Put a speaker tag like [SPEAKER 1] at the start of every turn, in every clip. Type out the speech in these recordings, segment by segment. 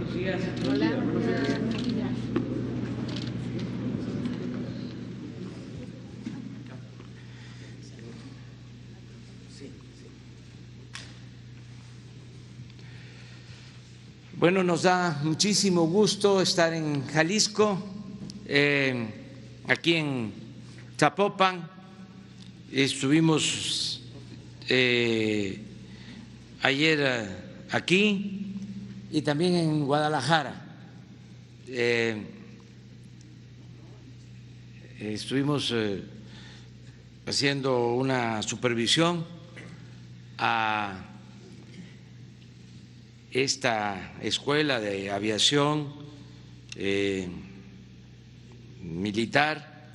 [SPEAKER 1] Buenos días.
[SPEAKER 2] Hola.
[SPEAKER 1] Buenos días. Bueno, nos da muchísimo gusto estar en Jalisco, aquí en Zapopan. Estuvimos ayer aquí y también en Guadalajara. Estuvimos haciendo una supervisión a esta escuela de aviación militar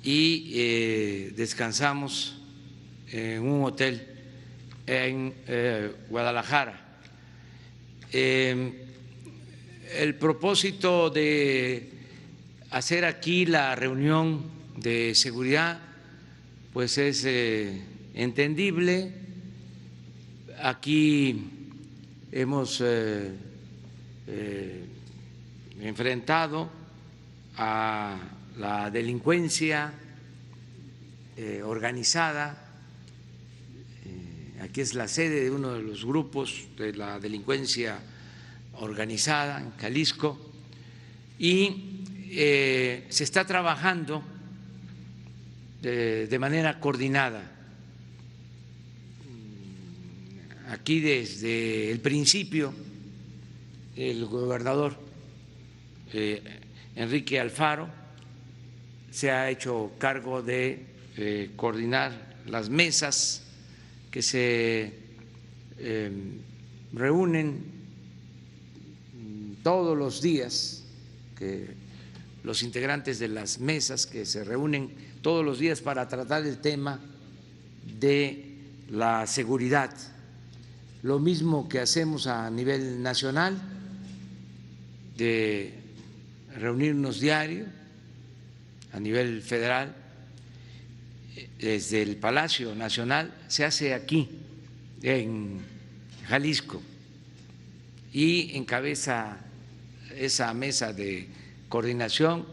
[SPEAKER 1] y descansamos en un hotel en Guadalajara. El propósito de hacer aquí la reunión de seguridad pues es entendible. Aquí hemos enfrentado a la delincuencia organizada. Aquí es la sede de uno de los grupos de la delincuencia organizada en Jalisco y se está trabajando de manera coordinada. Aquí desde el principio el gobernador Enrique Alfaro se ha hecho cargo de coordinar las mesas que se reúnen todos los días, que los integrantes de las mesas que se reúnen todos los días para tratar el tema de la seguridad. Lo mismo que hacemos a nivel nacional, de reunirnos diario, a nivel federal, desde el Palacio Nacional, se hace aquí, en Jalisco, y encabeza esa mesa de coordinación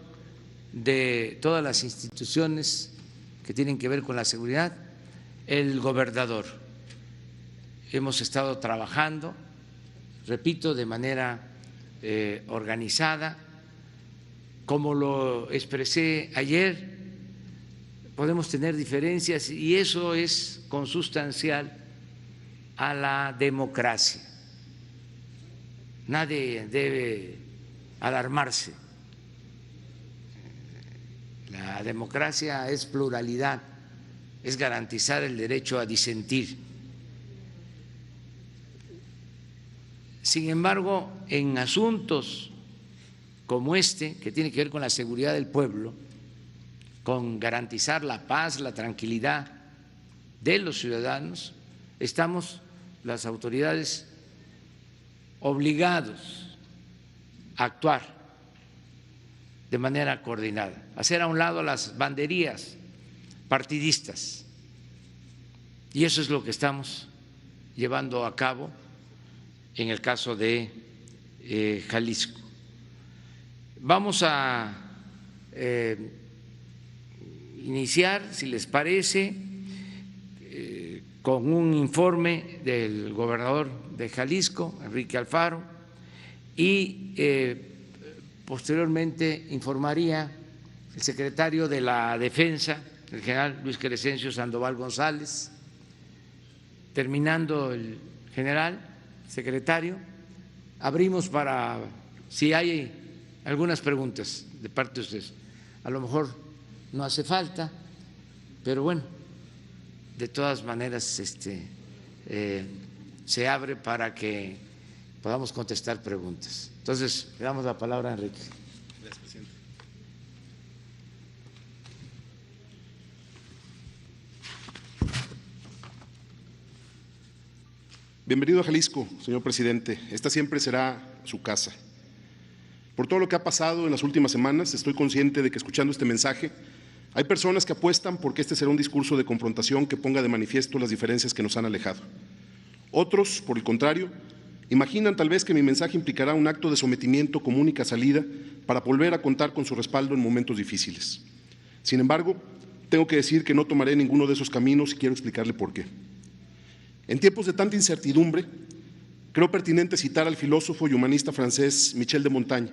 [SPEAKER 1] de todas las instituciones que tienen que ver con la seguridad, el gobernador. Hemos estado trabajando, repito, de manera organizada. Como lo expresé ayer, podemos tener diferencias y eso es consustancial a la democracia. Nadie debe alarmarse. La democracia es pluralidad, es garantizar el derecho a disentir. Sin embargo, en asuntos como este, que tiene que ver con la seguridad del pueblo, con garantizar la paz, la tranquilidad de los ciudadanos, estamos las autoridades obligados a actuar de manera coordinada, hacer a un lado las banderías partidistas. Y eso es lo que estamos llevando a cabo en el caso de Jalisco. Vamos a iniciar, si les parece, con un informe del gobernador de Jalisco, Enrique Alfaro, y posteriormente informaría el secretario de la Defensa, el general Luis Crescencio Sandoval González. Terminando el general, secretario, abrimos para si hay algunas preguntas de parte de ustedes. A lo mejor no hace falta, pero bueno, de todas maneras se abre para que podamos contestar preguntas. Entonces, le damos la palabra a Enrique.
[SPEAKER 3] Gracias, presidente. Bienvenido a Jalisco, señor presidente. Esta siempre será su casa. Por todo lo que ha pasado en las últimas semanas, estoy consciente de que escuchando este mensaje hay personas que apuestan porque este será un discurso de confrontación que ponga de manifiesto las diferencias que nos han alejado. Otros, por el contrario, imaginan tal vez que mi mensaje implicará un acto de sometimiento como única salida para volver a contar con su respaldo en momentos difíciles. Sin embargo, tengo que decir que no tomaré ninguno de esos caminos y quiero explicarle por qué. En tiempos de tanta incertidumbre, creo pertinente citar al filósofo y humanista francés Michel de Montaigne,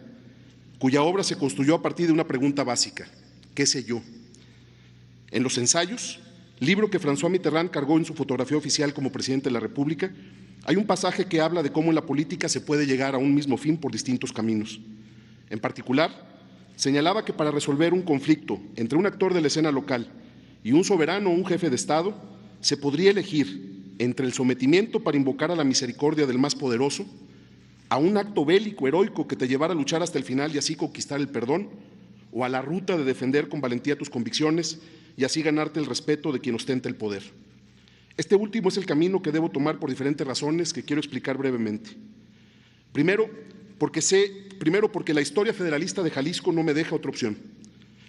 [SPEAKER 3] cuya obra se construyó a partir de una pregunta básica: ¿qué sé yo? En Los Ensayos, libro que François Mitterrand cargó en su fotografía oficial como presidente de la República, hay un pasaje que habla de cómo en la política se puede llegar a un mismo fin por distintos caminos. En particular, señalaba que para resolver un conflicto entre un actor de la escena local y un soberano o un jefe de Estado, se podría elegir entre el sometimiento para invocar a la misericordia del más poderoso, a un acto bélico, heroico, que te llevara a luchar hasta el final y así conquistar el perdón, o a la ruta de defender con valentía tus convicciones y así ganarte el respeto de quien ostenta el poder. Este último es el camino que debo tomar por diferentes razones que quiero explicar brevemente. Primero, porque la historia federalista de Jalisco no me deja otra opción.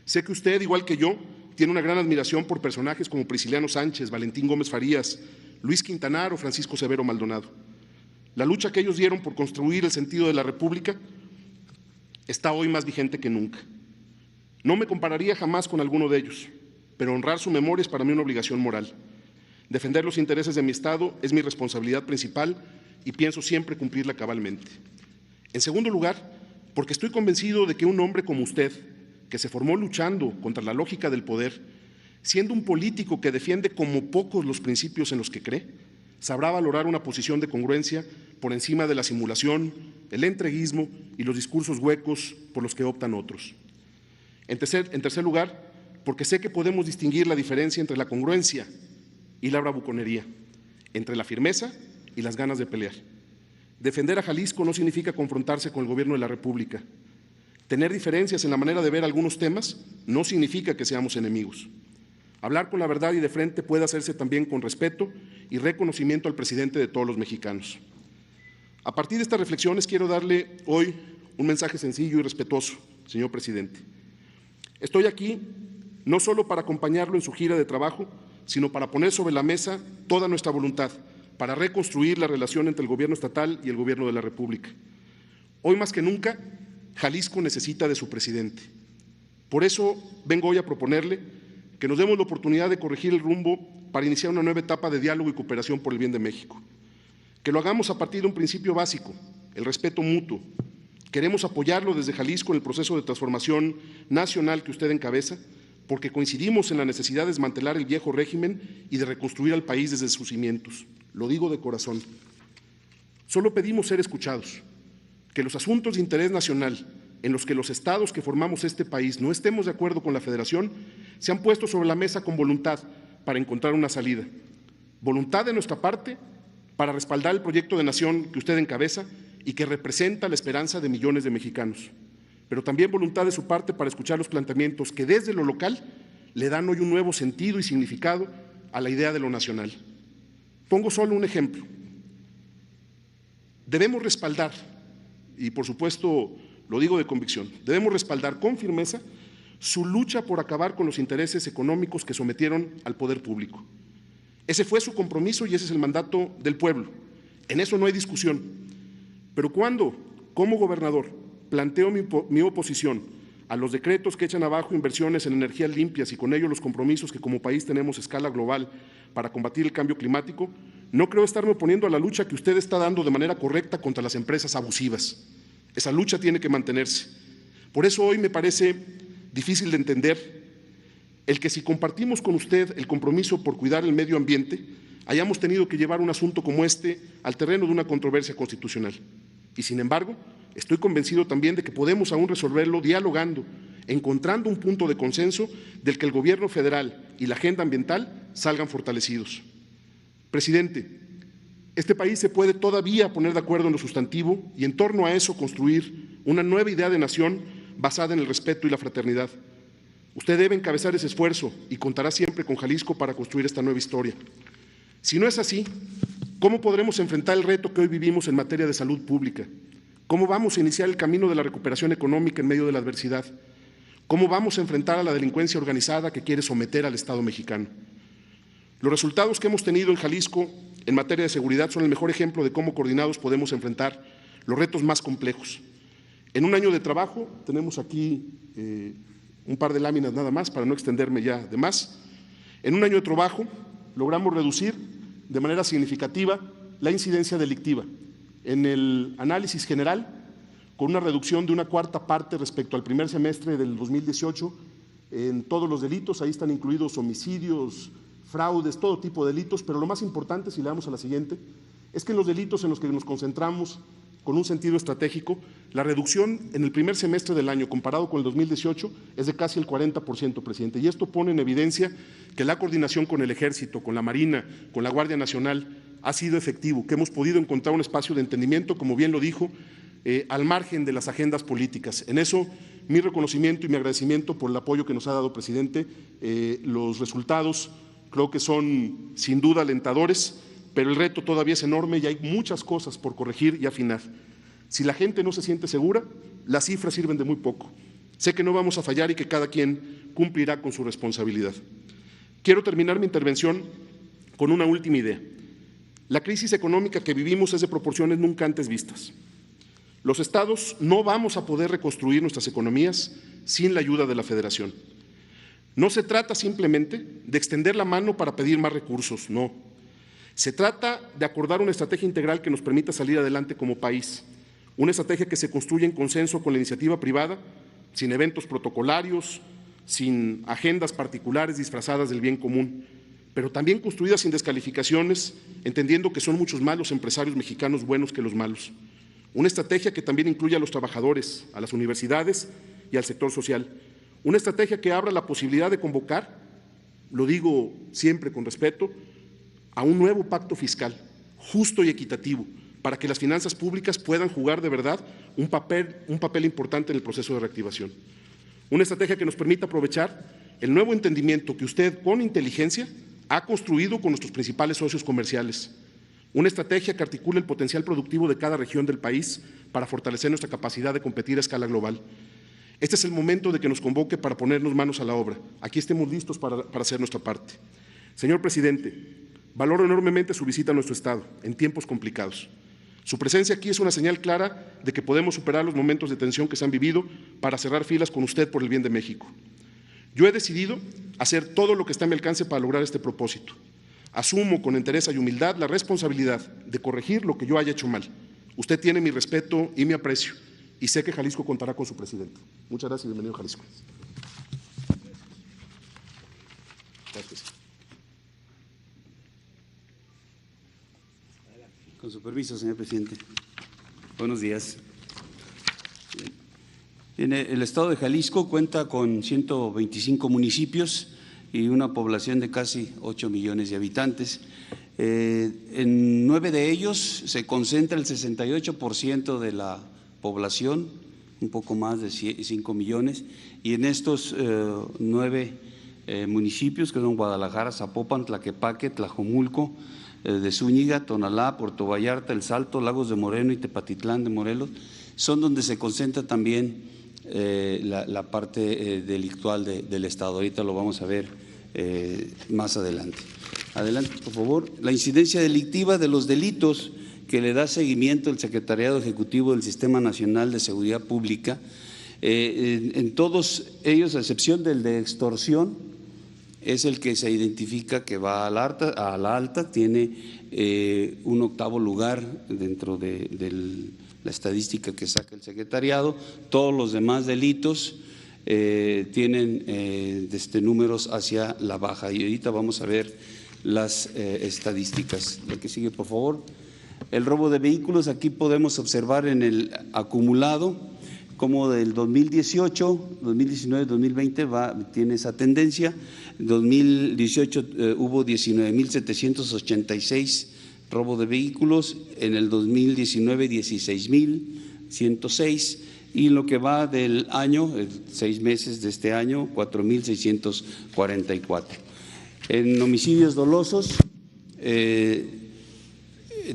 [SPEAKER 3] Sé que usted, igual que yo, tiene una gran admiración por personajes como Prisciliano Sánchez, Valentín Gómez Farías, Luis Quintanar o Francisco Severo Maldonado. La lucha que ellos dieron por construir el sentido de la República está hoy más vigente que nunca. No me compararía jamás con alguno de ellos, pero honrar su memoria es para mí una obligación moral. Defender los intereses de mi Estado es mi responsabilidad principal y pienso siempre cumplirla cabalmente. En segundo lugar, porque estoy convencido de que un hombre como usted, que se formó luchando contra la lógica del poder, siendo un político que defiende como pocos los principios en los que cree, sabrá valorar una posición de congruencia por encima de la simulación, el entreguismo y los discursos huecos por los que optan otros. En tercer lugar, porque sé que podemos distinguir la diferencia entre la congruencia y la bravuconería, entre la firmeza y las ganas de pelear. Defender a Jalisco no significa confrontarse con el gobierno de la República. Tener diferencias en la manera de ver algunos temas no significa que seamos enemigos. Hablar con la verdad y de frente puede hacerse también con respeto y reconocimiento al presidente de todos los mexicanos. A partir de estas reflexiones quiero darle hoy un mensaje sencillo y respetuoso, señor presidente. Estoy aquí no solo para acompañarlo en su gira de trabajo, sino para poner sobre la mesa toda nuestra voluntad para reconstruir la relación entre el gobierno estatal y el gobierno de la República. Hoy más que nunca, Jalisco necesita de su presidente. Por eso vengo hoy a proponerle que nos demos la oportunidad de corregir el rumbo para iniciar una nueva etapa de diálogo y cooperación por el bien de México. Que lo hagamos a partir de un principio básico, el respeto mutuo. Queremos apoyarlo desde Jalisco en el proceso de transformación nacional que usted encabeza, porque coincidimos en la necesidad de desmantelar el viejo régimen y de reconstruir al país desde sus cimientos. Lo digo de corazón. Solo pedimos ser escuchados, que los asuntos de interés nacional en los que los estados que formamos este país no estemos de acuerdo con la Federación sean puestos sobre la mesa con voluntad para encontrar una salida. Voluntad de nuestra parte para respaldar el proyecto de nación que usted encabeza y que representa la esperanza de millones de mexicanos, pero también voluntad de su parte para escuchar los planteamientos que desde lo local le dan hoy un nuevo sentido y significado a la idea de lo nacional. Pongo solo un ejemplo. Debemos respaldar, y por supuesto lo digo de convicción, debemos respaldar con firmeza su lucha por acabar con los intereses económicos que sometieron al poder público. Ese fue su compromiso y ese es el mandato del pueblo. En eso no hay discusión. Pero cuando, como gobernador, planteo mi oposición a los decretos que echan abajo inversiones en energías limpias y con ello los compromisos que como país tenemos a escala global para combatir el cambio climático, no creo estarme oponiendo a la lucha que usted está dando de manera correcta contra las empresas abusivas. Esa lucha tiene que mantenerse. Por eso hoy me parece difícil de entender el que si compartimos con usted el compromiso por cuidar el medio ambiente, hayamos tenido que llevar un asunto como este al terreno de una controversia constitucional. Y sin embargo, estoy convencido también de que podemos aún resolverlo dialogando, encontrando un punto de consenso del que el gobierno federal y la agenda ambiental salgan fortalecidos. Presidente, este país se puede todavía poner de acuerdo en lo sustantivo y en torno a eso construir una nueva idea de nación basada en el respeto y la fraternidad. Usted debe encabezar ese esfuerzo y contará siempre con Jalisco para construir esta nueva historia. Si no es así, ¿cómo podremos enfrentar el reto que hoy vivimos en materia de salud pública? ¿Cómo vamos a iniciar el camino de la recuperación económica en medio de la adversidad? ¿Cómo vamos a enfrentar a la delincuencia organizada que quiere someter al Estado mexicano? Los resultados que hemos tenido en Jalisco en materia de seguridad son el mejor ejemplo de cómo coordinados podemos enfrentar los retos más complejos. En un año de trabajo, tenemos aquí un par de láminas nada más para no extenderme ya de más. En un año de trabajo logramos reducir de manera significativa la incidencia delictiva. En el análisis general, con una reducción de una cuarta parte respecto al primer semestre del 2018, en todos los delitos, ahí están incluidos homicidios, fraudes, todo tipo de delitos, pero lo más importante, si le damos a la siguiente, es que en los delitos en los que nos concentramos con un sentido estratégico, la reducción en el primer semestre del año comparado con el 2018 es de casi el 40%, presidente, y esto pone en evidencia que la coordinación con el Ejército, con la Marina, con la Guardia Nacional ha sido efectivo, que hemos podido encontrar un espacio de entendimiento, como bien lo dijo, al margen de las agendas políticas. En eso, mi reconocimiento y mi agradecimiento por el apoyo que nos ha dado, presidente. Los resultados creo que son sin duda alentadores, pero el reto todavía es enorme y hay muchas cosas por corregir y afinar. Si la gente no se siente segura, las cifras sirven de muy poco. Sé que no vamos a fallar y que cada quien cumplirá con su responsabilidad. Quiero terminar mi intervención con una última idea. La crisis económica que vivimos es de proporciones nunca antes vistas. Los estados no vamos a poder reconstruir nuestras economías sin la ayuda de la Federación. No se trata simplemente de extender la mano para pedir más recursos, no. Se trata de acordar una estrategia integral que nos permita salir adelante como país, una estrategia que se construya en consenso con la iniciativa privada, sin eventos protocolarios, sin agendas particulares disfrazadas del bien común, pero también construida sin descalificaciones, entendiendo que son muchos más los empresarios mexicanos buenos que los malos. Una estrategia que también incluya a los trabajadores, a las universidades y al sector social. Una estrategia que abra la posibilidad de convocar, lo digo siempre con respeto, a un nuevo pacto fiscal, justo y equitativo, para que las finanzas públicas puedan jugar de verdad un papel importante en el proceso de reactivación. Una estrategia que nos permita aprovechar el nuevo entendimiento que usted, con inteligencia, ha construido con nuestros principales socios comerciales. Una estrategia que articule el potencial productivo de cada región del país para fortalecer nuestra capacidad de competir a escala global. Este es el momento de que nos convoque para ponernos manos a la obra. Aquí estemos listos para hacer nuestra parte. Señor presidente, valoro enormemente su visita a nuestro Estado en tiempos complicados. Su presencia aquí es una señal clara de que podemos superar los momentos de tensión que se han vivido para cerrar filas con usted por el bien de México. Yo he decidido hacer todo lo que está a mi alcance para lograr este propósito. Asumo con entereza y humildad la responsabilidad de corregir lo que yo haya hecho mal. Usted tiene mi respeto y mi aprecio, y sé que Jalisco contará con su presidente. Muchas gracias y bienvenido a Jalisco. Gracias.
[SPEAKER 2] Con su permiso, señor presidente. Buenos días. El estado de Jalisco cuenta con 125 municipios y una población de casi 8 millones de habitantes. En 9 de ellos se concentra el 68% de la población, un poco más de 5 millones, y en estos 9 municipios, que son Guadalajara, Zapopan, Tlaquepaque, Tlajomulco, de Zúñiga, Tonalá, Puerto Vallarta, El Salto, Lagos de Moreno y Tepatitlán de Morelos, son donde se concentra también la parte delictual del Estado. Ahorita lo vamos a ver más adelante. Adelante, por favor. La incidencia delictiva de los delitos que le da seguimiento el Secretariado Ejecutivo del Sistema Nacional de Seguridad Pública, en todos ellos, a excepción del de extorsión, es el que se identifica que va a la alta, tiene un 8º lugar dentro de la estadística que saca el secretariado. Todos los demás delitos tienen números hacia la baja, y ahorita vamos a ver las estadísticas. La que sigue, por favor. El robo de vehículos, aquí podemos observar en el acumulado como del 2018, 2019, 2020 tiene esa tendencia. En 2018 hubo 19.786 robo de vehículos, en el 2019 16.106, y lo que va del año, 6 meses de este año, 4.644. En homicidios dolosos,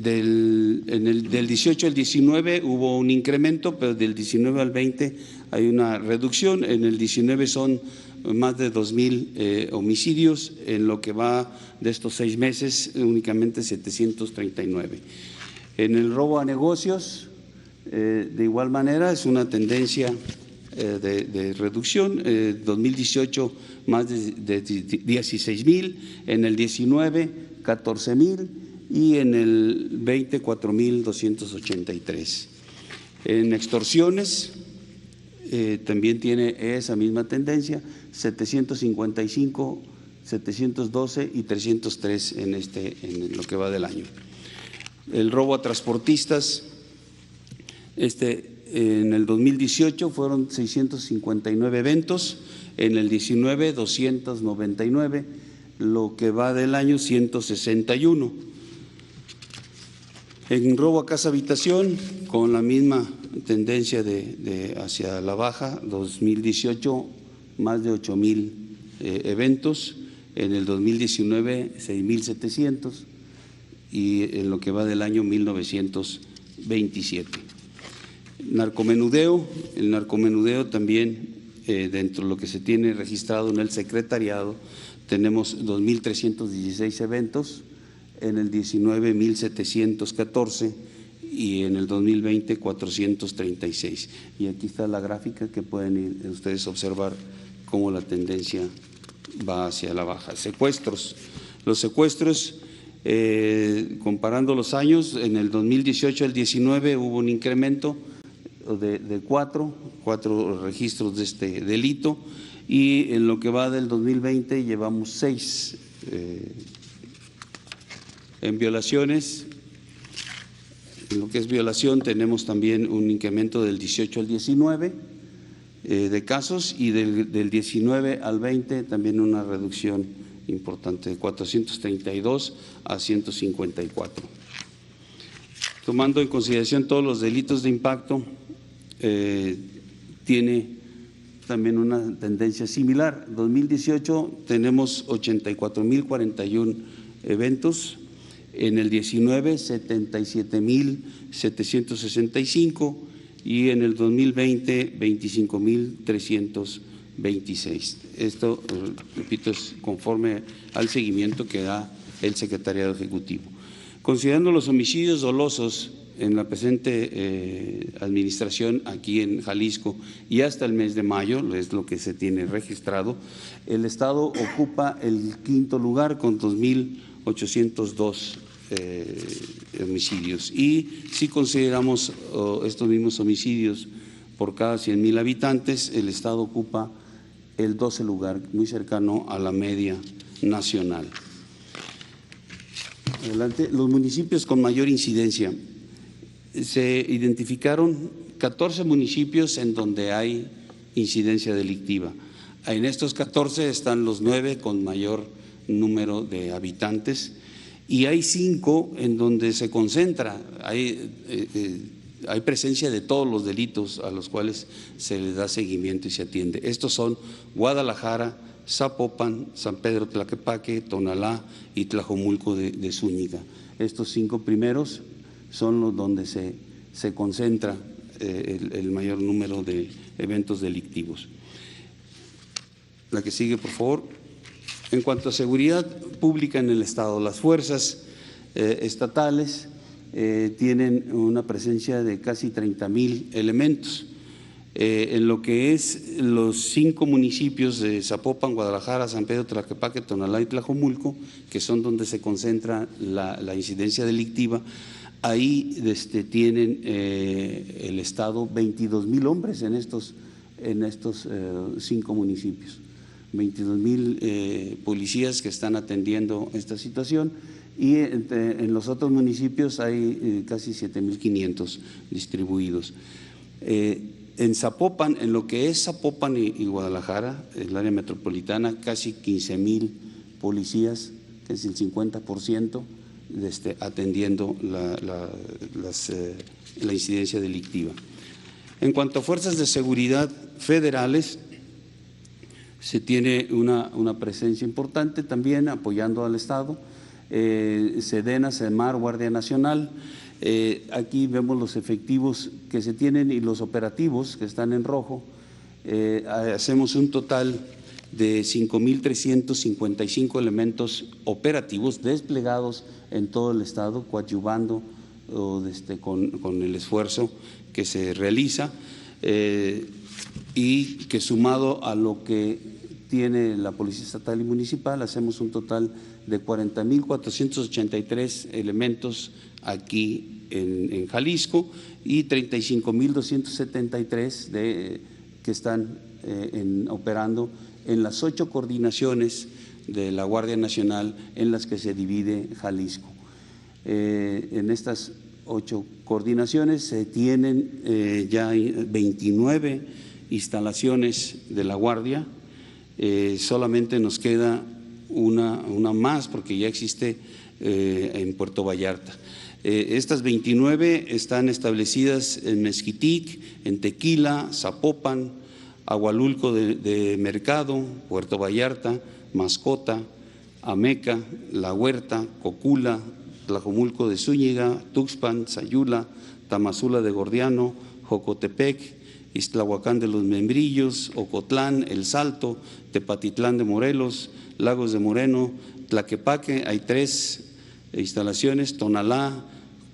[SPEAKER 2] del 18 al 19 hubo un incremento, pero del 19 al 20 hay una reducción. En el 19 son más de 2,000 homicidios. En lo que va de estos 6 meses, únicamente 739. En el robo a negocios, de igual manera, es una tendencia de reducción. 2018 más de 16,000, en el 19 14,000 y en el 20 4,283. En extorsiones también tiene esa misma tendencia, 755, 712 y 303 en lo que va del año. El robo a transportistas, en el 2018 fueron 659 eventos, en el 19 299, lo que va del año 161. En robo a casa habitación, con la misma tendencia hacia la baja, 2018 más de 8,000 eventos, en el 2019 6,700 y en lo que va del año 1,927. Narcomenudeo, el narcomenudeo también dentro de lo que se tiene registrado en el secretariado tenemos 2,316 eventos, en el 19 1,714 y en el 2020 436. Y aquí está la gráfica que pueden ir ustedes a observar cómo la tendencia va hacia la baja. Secuestros. Los secuestros, comparando los años, en el 2018 al 19 hubo un incremento de cuatro registros de este delito, y en lo que va del 2020 llevamos 6. En violaciones, en lo que es violación, tenemos también un incremento del 18 al 19 de casos, y del 19 al 20 también una reducción importante de 432 a 154. Tomando en consideración todos los delitos de impacto, tiene también una tendencia similar. 2018 tenemos 84,041 eventos, en el 19 77,765 y en el 2020 25,326. Esto, repito, es conforme al seguimiento que da el Secretariado Ejecutivo. Considerando los homicidios dolosos en la presente administración aquí en Jalisco y hasta el mes de mayo, es lo que se tiene registrado, el Estado ocupa el 5º lugar con 2,802 homicidios. Y si consideramos estos mismos homicidios por cada 100,000 habitantes, el Estado ocupa el 12 lugar, muy cercano a la media nacional. Adelante. Los municipios con mayor incidencia. Se identificaron 14 municipios en donde hay incidencia delictiva. En estos 14 están los 9 con mayor número de habitantes, y hay 5 en donde se concentra, hay presencia de todos los delitos a los cuales se les da seguimiento y se atiende. Estos son Guadalajara, Zapopan, San Pedro Tlaquepaque, Tonalá y Tlajomulco de Zúñiga. Estos 5 primeros son los donde se concentra el mayor número de eventos delictivos. La que sigue, por favor. En cuanto a seguridad pública en el Estado, las fuerzas estatales tienen una presencia de casi 30,000 elementos. En lo que es los 5 municipios de Zapopan, Guadalajara, San Pedro Tlaquepaque, Tonalá y Tlajomulco, que son donde se concentra la incidencia delictiva, ahí tienen el Estado 22,000 hombres en estos 5 municipios. 22,000 policías que están atendiendo esta situación, y en los otros municipios hay casi 7,500 distribuidos. En Zapopan, en lo que es Zapopan y Guadalajara, el área metropolitana, casi 15,000 policías, que es el 50%, atendiendo la incidencia delictiva. En cuanto a fuerzas de seguridad federales, se tiene una presencia importante también apoyando al Estado, Sedena, Semar, Guardia Nacional. Aquí vemos los efectivos que se tienen y los operativos que están en rojo. Hacemos un total de 5.355 elementos operativos desplegados en todo el Estado, coadyuvando con el esfuerzo que se realiza y que sumado a lo que tiene la Policía Estatal y Municipal, hacemos un total de 40.483 elementos aquí en Jalisco y 35.273 que están operando en las 8 coordinaciones de la Guardia Nacional en las que se divide Jalisco. En estas 8 coordinaciones se tienen ya 29 instalaciones de la Guardia, solamente nos queda una más porque ya existe en Puerto Vallarta. Estas 29 están establecidas en Mezquitic, en Tequila, Zapopan, Agualulco de Mercado, Puerto Vallarta, Mascota, Ameca, La Huerta, Cocula, Tlajomulco de Zúñiga, Tuxpan, Sayula, Tamazula de Gordiano, Jocotepec, Ixtlahuacán de los Membrillos, Ocotlán, El Salto, Tepatitlán de Morelos, Lagos de Moreno, Tlaquepaque, hay 3 instalaciones, Tonalá,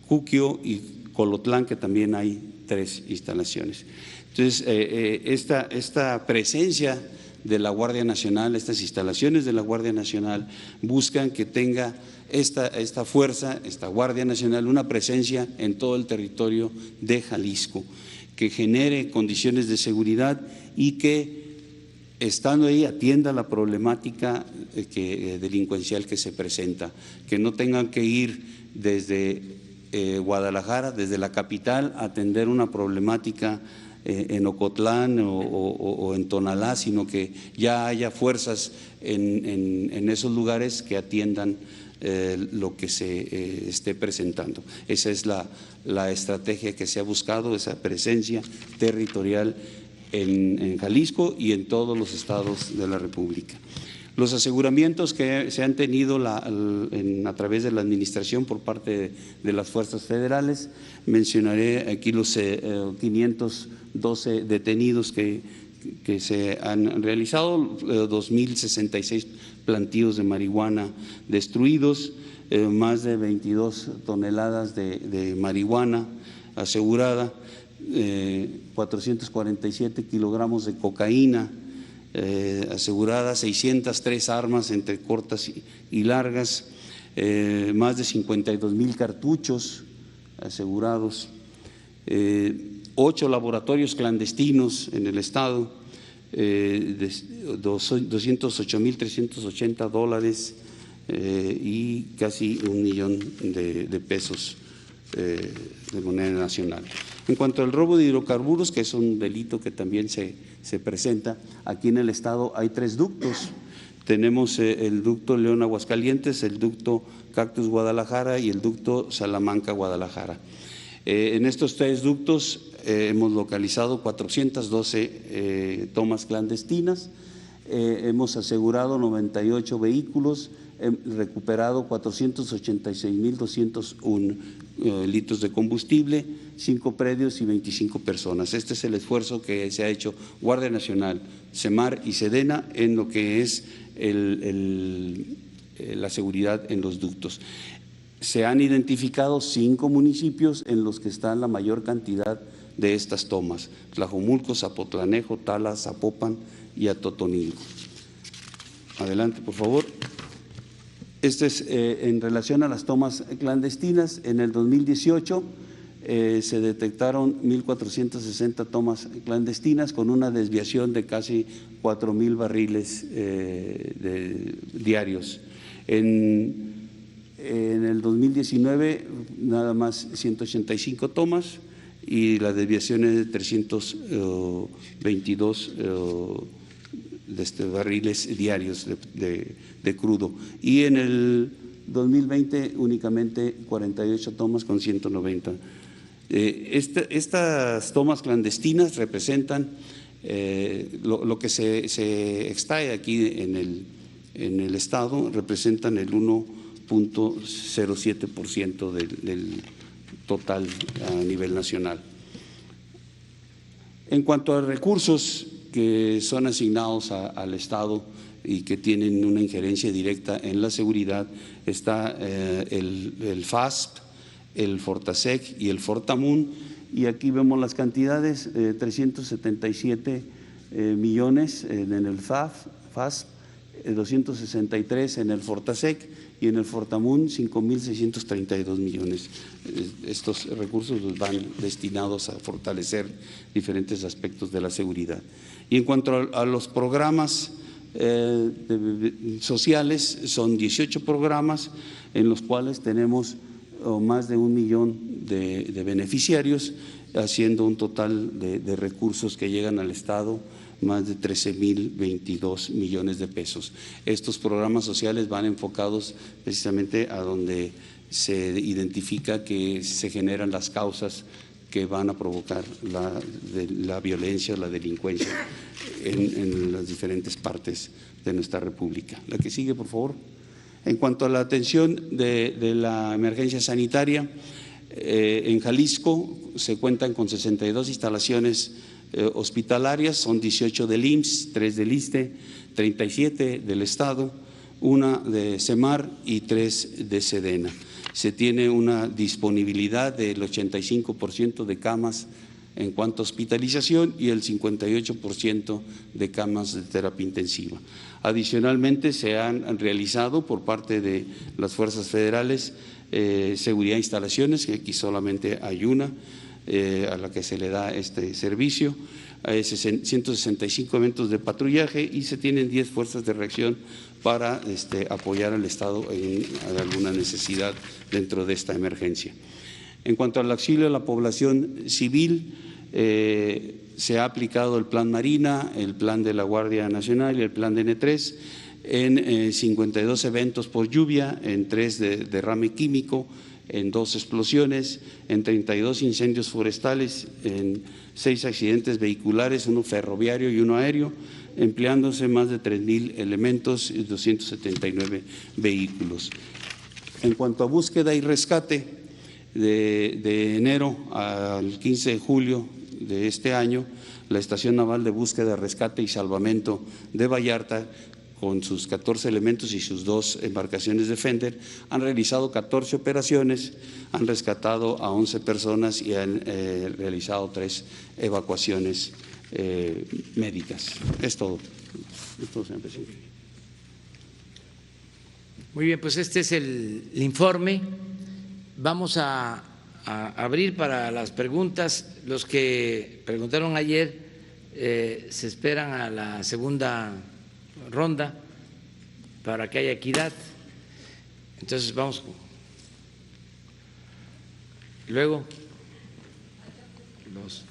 [SPEAKER 2] Cuquio y Colotlán, que también hay 3 instalaciones. Entonces, esta presencia de la Guardia Nacional, estas instalaciones de la Guardia Nacional buscan que tenga esta fuerza, esta Guardia Nacional, una presencia en todo el territorio de Jalisco, que genere condiciones de seguridad y que estando ahí atienda la problemática delincuencial que se presenta, que no tengan que ir desde Guadalajara, desde la capital, a atender una problemática en Ocotlán o en Tonalá, sino que ya haya fuerzas en esos lugares que atiendan lo que se esté presentando. Esa es la estrategia que se ha buscado, esa presencia territorial en Jalisco y en todos los estados de la República. Los aseguramientos que se han tenido a través de la administración por parte de las fuerzas federales, mencionaré aquí los 512 detenidos que se han realizado, 2.066 plantíos de marihuana destruidos, más de 22 toneladas de marihuana asegurada, 447 kilogramos de cocaína asegurada, 603 armas entre cortas y largas, más de 52,000 cartuchos asegurados, 8 laboratorios clandestinos en el estado, $208,380 y casi 1 millón de pesos de moneda nacional. En cuanto al robo de hidrocarburos, que es un delito que también se presenta, aquí en el estado hay 3 ductos. Tenemos el ducto León Aguascalientes, el ducto Cactus Guadalajara y el ducto Salamanca Guadalajara. En estos 3 ductos hemos localizado 412 tomas clandestinas, hemos asegurado 98 vehículos, recuperado 486,201 litros de combustible, 5 predios y 25 personas. Este es el esfuerzo que se ha hecho Guardia Nacional, SEMAR y SEDENA en lo que es la seguridad en los ductos. Se han identificado 5 municipios en los que está la mayor cantidad de estas tomas: Tlajomulco, Zapotlanejo, Tala, Zapopan y Atotonilco. Adelante, por favor. Este es en relación a las tomas clandestinas. En el 2018 se detectaron 1.460 tomas clandestinas con una desviación de casi 4,000 barriles diarios. En el 2019 nada más 185 tomas y la desviación es de 322 barriles diarios de crudo. Y en el 2020 únicamente 48 tomas con 190. Estas tomas clandestinas representan lo que se extrae aquí en el estado, representan el 1.07% del total a nivel nacional. En cuanto a recursos que son asignados al Estado y que tienen una injerencia directa en la seguridad, está el FASP, el Fortasec y el Fortamun, y aquí vemos las cantidades, 377 millones en el FASP, 263 en el Fortasec y en el Fortamun 5.632 millones. Estos recursos van destinados a fortalecer diferentes aspectos de la seguridad. Y en cuanto a los programas sociales, son 18 programas en los cuales tenemos más de 1 millón de beneficiarios, haciendo un total de recursos que llegan al Estado más de 13.022 millones de pesos. Estos programas sociales van enfocados precisamente a donde se identifica que se generan las causas que van a provocar la violencia, la delincuencia en las diferentes partes de nuestra República. La que sigue, por favor. En cuanto a la atención de la emergencia sanitaria, en Jalisco se cuentan con 62 instalaciones hospitalarias, son 18 del IMSS, 3 del ISSSTE, 37 del Estado, 1 de CEMAR y 3 de SEDENA. Se tiene una disponibilidad del 85% de camas en cuanto a hospitalización y el 58% de camas de terapia intensiva. Adicionalmente, se han realizado por parte de las fuerzas federales seguridad de instalaciones, que aquí solamente hay una a la que se le da este servicio, 165 eventos de patrullaje y se tienen 10 fuerzas de reacción para apoyar al Estado en alguna necesidad dentro de esta emergencia. En cuanto al auxilio a la población civil, se ha aplicado el Plan Marina, el Plan de la Guardia Nacional y el Plan de N3 en 52 eventos por lluvia, en 3 de derrame químico, en 2 explosiones, en 32 incendios forestales, en 6 accidentes vehiculares, 1 ferroviario y 1 aéreo, empleándose más de 3.000 elementos y 279 vehículos. En cuanto a búsqueda y rescate, de enero al 15 de julio de este año, la Estación Naval de Búsqueda, Rescate y Salvamento de Vallarta, con sus 14 elementos y sus 2 embarcaciones Defender, han realizado 14 operaciones, han rescatado a 11 personas y han realizado 3 evacuaciones médicas. Es todo. Señor presidente.
[SPEAKER 1] Muy bien, pues este es el informe. Vamos a abrir para las preguntas. Los que preguntaron ayer se esperan a la segunda ronda para que haya equidad. Entonces vamos. Luego los.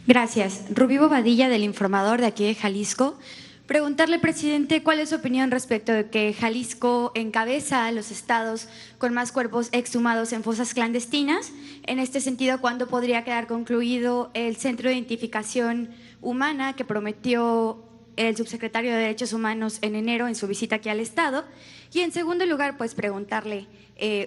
[SPEAKER 4] Gracias. Rubí Bobadilla, del Informador de aquí de Jalisco. Preguntarle, presidente, cuál es su opinión respecto de que Jalisco encabeza a los estados con más cuerpos exhumados en fosas clandestinas. En este sentido, ¿cuándo podría quedar concluido el Centro de Identificación Humana que prometió el subsecretario de Derechos Humanos en enero en su visita aquí al estado? Y en segundo lugar, pues preguntarle,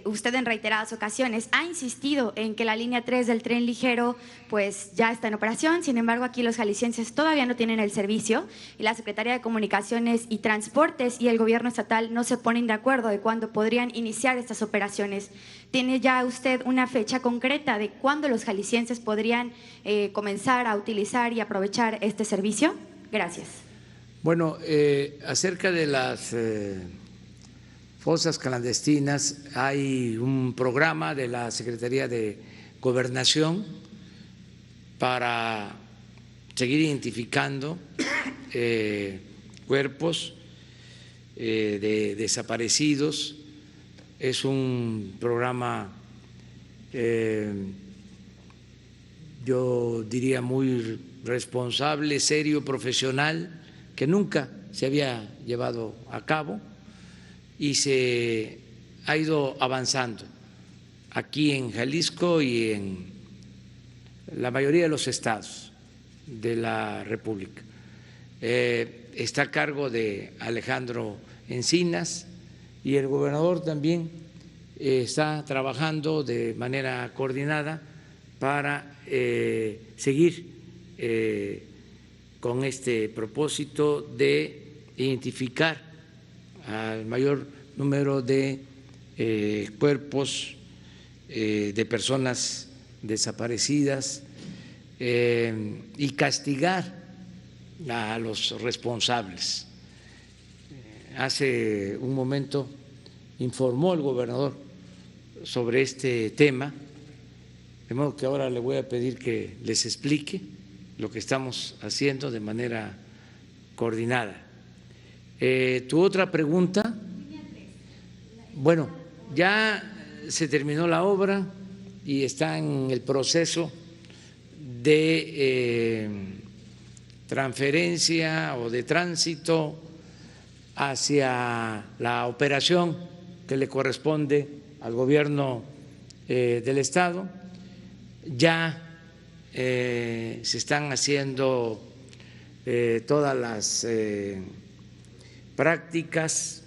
[SPEAKER 4] usted en reiteradas ocasiones ha insistido en que la línea 3 del tren ligero pues ya está en operación, sin embargo aquí los jaliscienses todavía no tienen el servicio y la Secretaría de Comunicaciones y Transportes y el gobierno estatal no se ponen de acuerdo de cuándo podrían iniciar estas operaciones. ¿Tiene ya usted una fecha concreta de cuándo los jaliscienses podrían comenzar a utilizar y aprovechar este servicio? Gracias.
[SPEAKER 1] Bueno, acerca de las fosas clandestinas, hay un programa de la Secretaría de Gobernación para seguir identificando cuerpos de desaparecidos. Es un programa, yo diría, muy responsable, serio, profesional, que nunca se había llevado a cabo y se ha ido avanzando aquí en Jalisco y en la mayoría de los estados de la República. Está a cargo de Alejandro Encinas y el gobernador también está trabajando de manera coordinada para seguir con este propósito de identificar al mayor número de cuerpos de personas desaparecidas y castigar a los responsables. Hace un momento informó el gobernador sobre este tema, de modo que ahora le voy a pedir que les explique lo que estamos haciendo de manera coordinada. Tu otra pregunta, bueno, ya se terminó la obra y está en el proceso de transferencia o de tránsito hacia la operación que le corresponde al gobierno del Estado. Ya se están haciendo todas las prácticas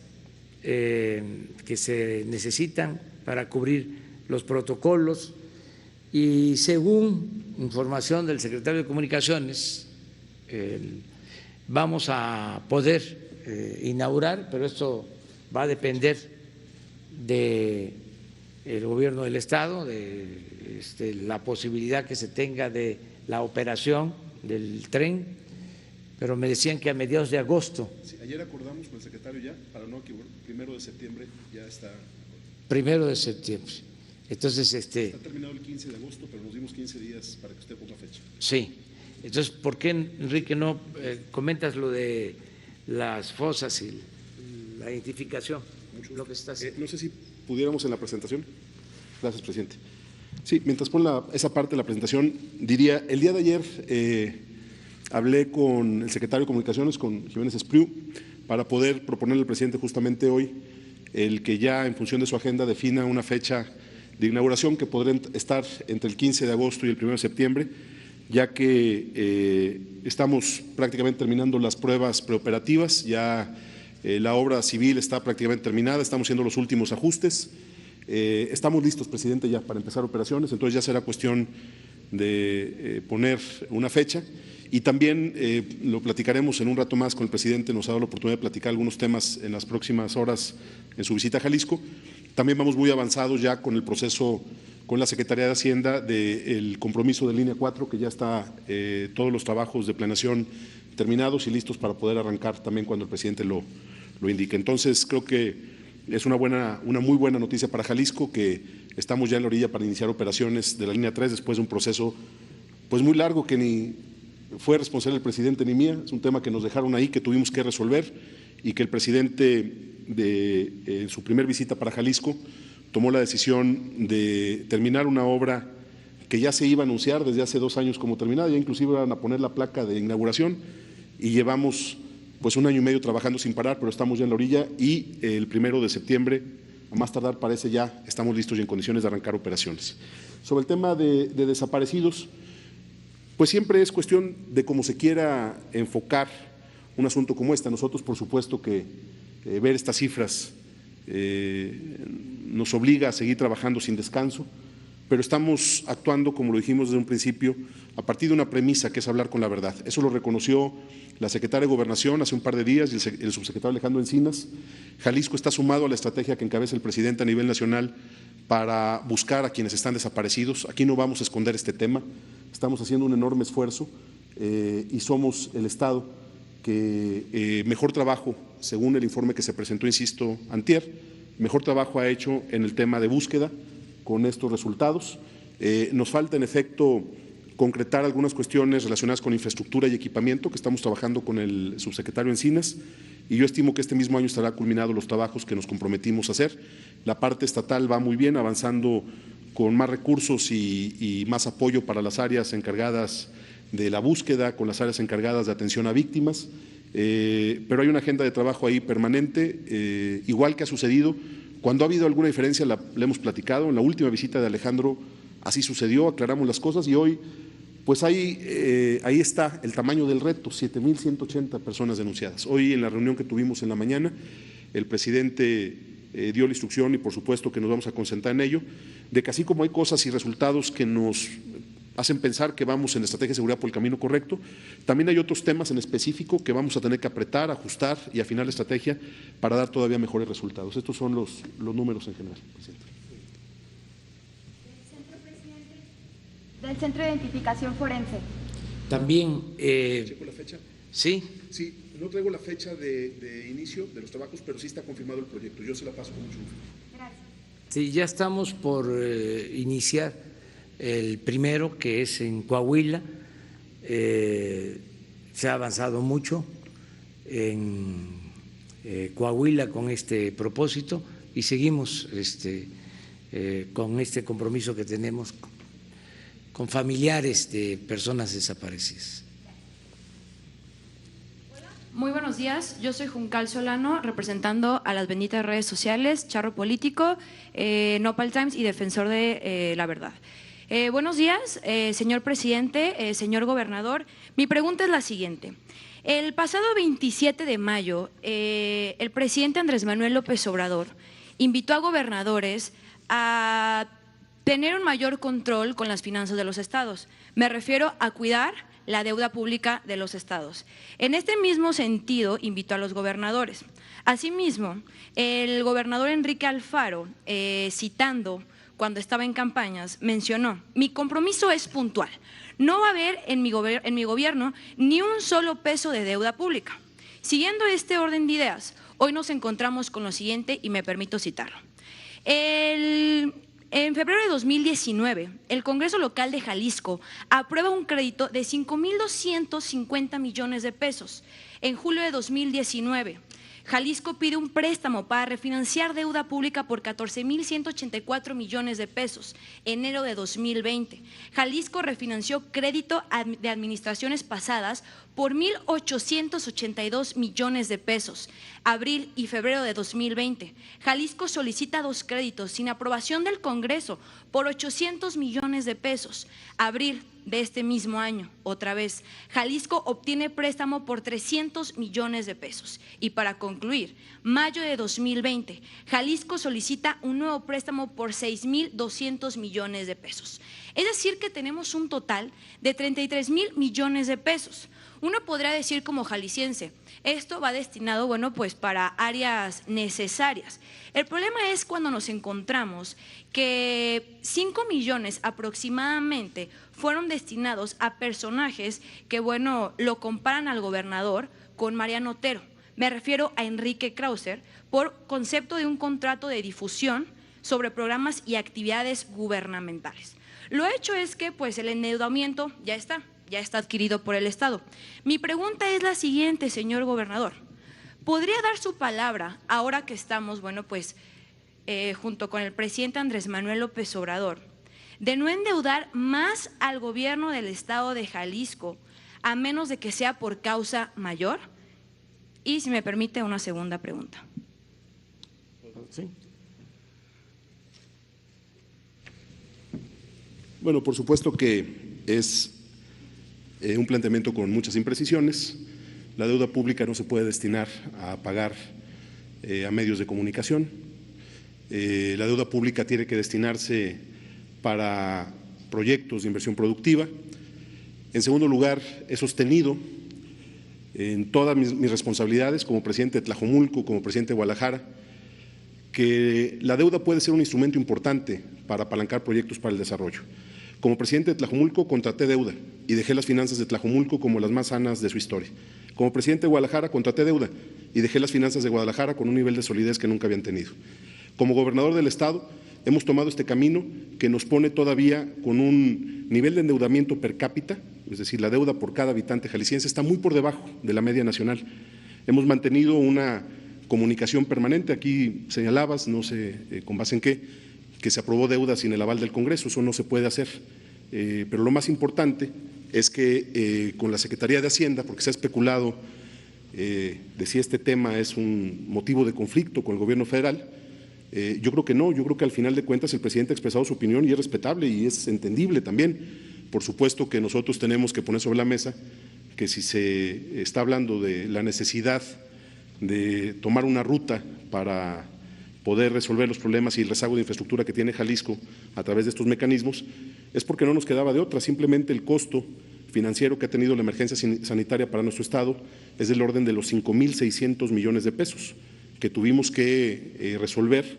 [SPEAKER 1] que se necesitan para cubrir los protocolos y según información del secretario de Comunicaciones vamos a poder inaugurar, pero esto va a depender del gobierno del Estado, de la posibilidad que se tenga de la operación del tren, pero me decían que a mediados de agosto.
[SPEAKER 3] Sí, ayer acordamos con el secretario ya, para no equivocar, 1 de septiembre ya está.
[SPEAKER 1] 1 de septiembre. Entonces,
[SPEAKER 3] está terminado el 15 de agosto, pero nos dimos 15 días para que usted ponga fecha.
[SPEAKER 1] Sí. Entonces, ¿por qué, Enrique, no comentas lo de las fosas y la identificación? Lo que está haciendo.
[SPEAKER 3] No sé si pudiéramos en la presentación. Gracias, presidente. Sí, mientras pon esa parte de la presentación, diría, el día de ayer hablé con el secretario de Comunicaciones, con Jiménez Espriu, para poder proponerle al presidente justamente hoy el que ya en función de su agenda defina una fecha de inauguración que podrá estar entre el 15 de agosto y el 1 de septiembre, ya que estamos prácticamente terminando las pruebas preoperativas, ya la obra civil está prácticamente terminada, estamos haciendo los últimos ajustes. Estamos listos, presidente, ya para empezar operaciones, entonces ya será cuestión de poner una fecha y también lo platicaremos en un rato más con el presidente, nos ha dado la oportunidad de platicar algunos temas en las próximas horas en su visita a Jalisco. También vamos muy avanzados ya con el proceso con la Secretaría de Hacienda del compromiso de línea 4, que ya está todos los trabajos de planeación terminados y listos para poder arrancar también cuando el presidente lo indique. Entonces creo que es una muy buena noticia para Jalisco, que estamos ya en la orilla para iniciar operaciones de la línea 3 después de un proceso pues muy largo que ni fue responsable del presidente ni mía, es un tema que nos dejaron ahí, que tuvimos que resolver y que el presidente de su primer visita para Jalisco tomó la decisión de terminar una obra que ya se iba a anunciar desde hace 2 años como terminada, ya inclusive iban a poner la placa de inauguración y llevamos pues 1 año y medio trabajando sin parar, pero estamos ya en la orilla y el 1 de septiembre, a más tardar parece ya, estamos listos y en condiciones de arrancar operaciones. Sobre el tema de desaparecidos, pues siempre es cuestión de cómo se quiera enfocar un asunto como este. Nosotros, por supuesto, que ver estas cifras nos obliga a seguir trabajando sin descanso, pero estamos actuando, como lo dijimos desde un principio, a partir de una premisa que es hablar con la verdad. Eso lo reconoció la secretaria de Gobernación hace un par de días y el subsecretario Alejandro Encinas. Jalisco está sumado a la estrategia que encabeza el presidente a nivel nacional para buscar a quienes están desaparecidos. Aquí no vamos a esconder este tema, estamos haciendo un enorme esfuerzo y somos el Estado que mejor trabajo, según el informe que se presentó, insisto, antier, mejor trabajo ha hecho en el tema de búsqueda con estos resultados. Nos falta, en efecto, concretar algunas cuestiones relacionadas con infraestructura y equipamiento, que estamos trabajando con el subsecretario Encinas, y yo estimo que este mismo año estará culminados los trabajos que nos comprometimos a hacer. La parte estatal va muy bien, avanzando con más recursos y más apoyo para las áreas encargadas de la búsqueda, con las áreas encargadas de atención a víctimas, pero hay una agenda de trabajo ahí permanente, igual que ha sucedido. Cuando ha habido alguna diferencia la hemos platicado, en la última visita de Alejandro así sucedió, aclaramos las cosas y hoy pues ahí está el tamaño del reto, 7,180 personas denunciadas. Hoy en la reunión que tuvimos en la mañana, el presidente dio la instrucción y por supuesto que nos vamos a concentrar en ello, de que así como hay cosas y resultados que nos hacen pensar que vamos en la estrategia de seguridad por el camino correcto. También hay otros temas en específico que vamos a tener que apretar, ajustar y afinar la estrategia para dar todavía mejores resultados. Estos son los números en general, presidente.
[SPEAKER 4] Del Centro de Identificación Forense.
[SPEAKER 1] También…
[SPEAKER 3] ¿Checo la fecha?
[SPEAKER 1] Sí.
[SPEAKER 3] Sí, no traigo la fecha de inicio de los trabajos, pero sí está confirmado el proyecto. Yo se la paso con mucho gusto.
[SPEAKER 4] Gracias.
[SPEAKER 1] Sí, ya estamos por iniciar el primero, que es en Coahuila. Se ha avanzado mucho en Coahuila con este propósito y seguimos con este compromiso que tenemos con familiares de personas desaparecidas.
[SPEAKER 5] Muy buenos días, yo soy Juncal Solano, representando a las benditas redes sociales, Charro Político, Nopal Times y Defensor de la Verdad. Buenos días, señor presidente, señor gobernador. Mi pregunta es la siguiente. El pasado 27 de mayo, el presidente Andrés Manuel López Obrador invitó a gobernadores a tener un mayor control con las finanzas de los estados. Me refiero a cuidar la deuda pública de los estados. En este mismo sentido, invitó a los gobernadores. Asimismo, el gobernador Enrique Alfaro, citando cuando estaba en campañas, mencionó: mi compromiso es puntual, no va a haber en mi gobierno ni un solo peso de deuda pública. Siguiendo este orden de ideas, hoy nos encontramos con lo siguiente y me permito citarlo. En febrero de 2019, el Congreso Local de Jalisco aprueba un crédito de 5,250 millones de pesos. En julio de 2019, Jalisco pide un préstamo para refinanciar deuda pública por 14,184 millones de pesos. Enero de 2020, Jalisco refinanció crédito de administraciones pasadas por 1,882 millones de pesos. Abril y febrero de 2020, Jalisco solicita 2 créditos sin aprobación del Congreso por 800 millones de pesos. Abril de este mismo año, otra vez, Jalisco obtiene préstamo por 300 millones de pesos. Y para concluir, mayo de 2020, Jalisco solicita un nuevo préstamo por 6,200 millones de pesos. Es decir, que tenemos un total de 33,000 millones de pesos. Uno podrá decir como jalisciense, esto va destinado, bueno, pues para áreas necesarias. El problema es cuando nos encontramos que 5 millones aproximadamente fueron destinados a personajes que, bueno, lo comparan al gobernador con Mariano Otero. Me refiero a Enrique Krauser por concepto de un contrato de difusión sobre programas y actividades gubernamentales. Lo hecho es que, pues, el endeudamiento ya está adquirido por el Estado. Mi pregunta es la siguiente, señor gobernador. ¿Podría dar su palabra, ahora que estamos, bueno, pues, junto con el presidente Andrés Manuel López Obrador, de no endeudar más al gobierno del Estado de Jalisco, a menos de que sea por causa mayor? Y, si me permite, una segunda pregunta.
[SPEAKER 3] Sí. Bueno, por supuesto que es un planteamiento con muchas imprecisiones. La deuda pública no se puede destinar a pagar a medios de comunicación. La deuda pública tiene que destinarse para proyectos de inversión productiva. En segundo lugar, he sostenido en todas mis responsabilidades como presidente de Tlajomulco, como presidente de Guadalajara, que la deuda puede ser un instrumento importante para apalancar proyectos para el desarrollo. Como presidente de Tlajomulco contraté deuda y dejé las finanzas de Tlajomulco como las más sanas de su historia. Como presidente de Guadalajara contraté deuda y dejé las finanzas de Guadalajara con un nivel de solidez que nunca habían tenido. Como gobernador del Estado hemos tomado este camino que nos pone todavía con un nivel de endeudamiento per cápita, es decir, la deuda por cada habitante jalisciense está muy por debajo de la media nacional. Hemos mantenido una comunicación permanente, aquí señalabas, no sé con base en qué, que se aprobó deuda sin el aval del Congreso, eso no se puede hacer. Pero lo más importante es que con la Secretaría de Hacienda, porque se ha especulado de si este tema es un motivo de conflicto con el gobierno federal, yo creo que no, yo creo que al final de cuentas el presidente ha expresado su opinión y es respetable y es entendible también. Por supuesto que nosotros tenemos que poner sobre la mesa que si se está hablando de la necesidad de tomar una ruta para poder resolver los problemas y el rezago de infraestructura que tiene Jalisco a través de estos mecanismos, es porque no nos quedaba de otra, simplemente el costo financiero que ha tenido la emergencia sanitaria para nuestro Estado es del orden de los 5,600 millones de pesos que tuvimos que resolver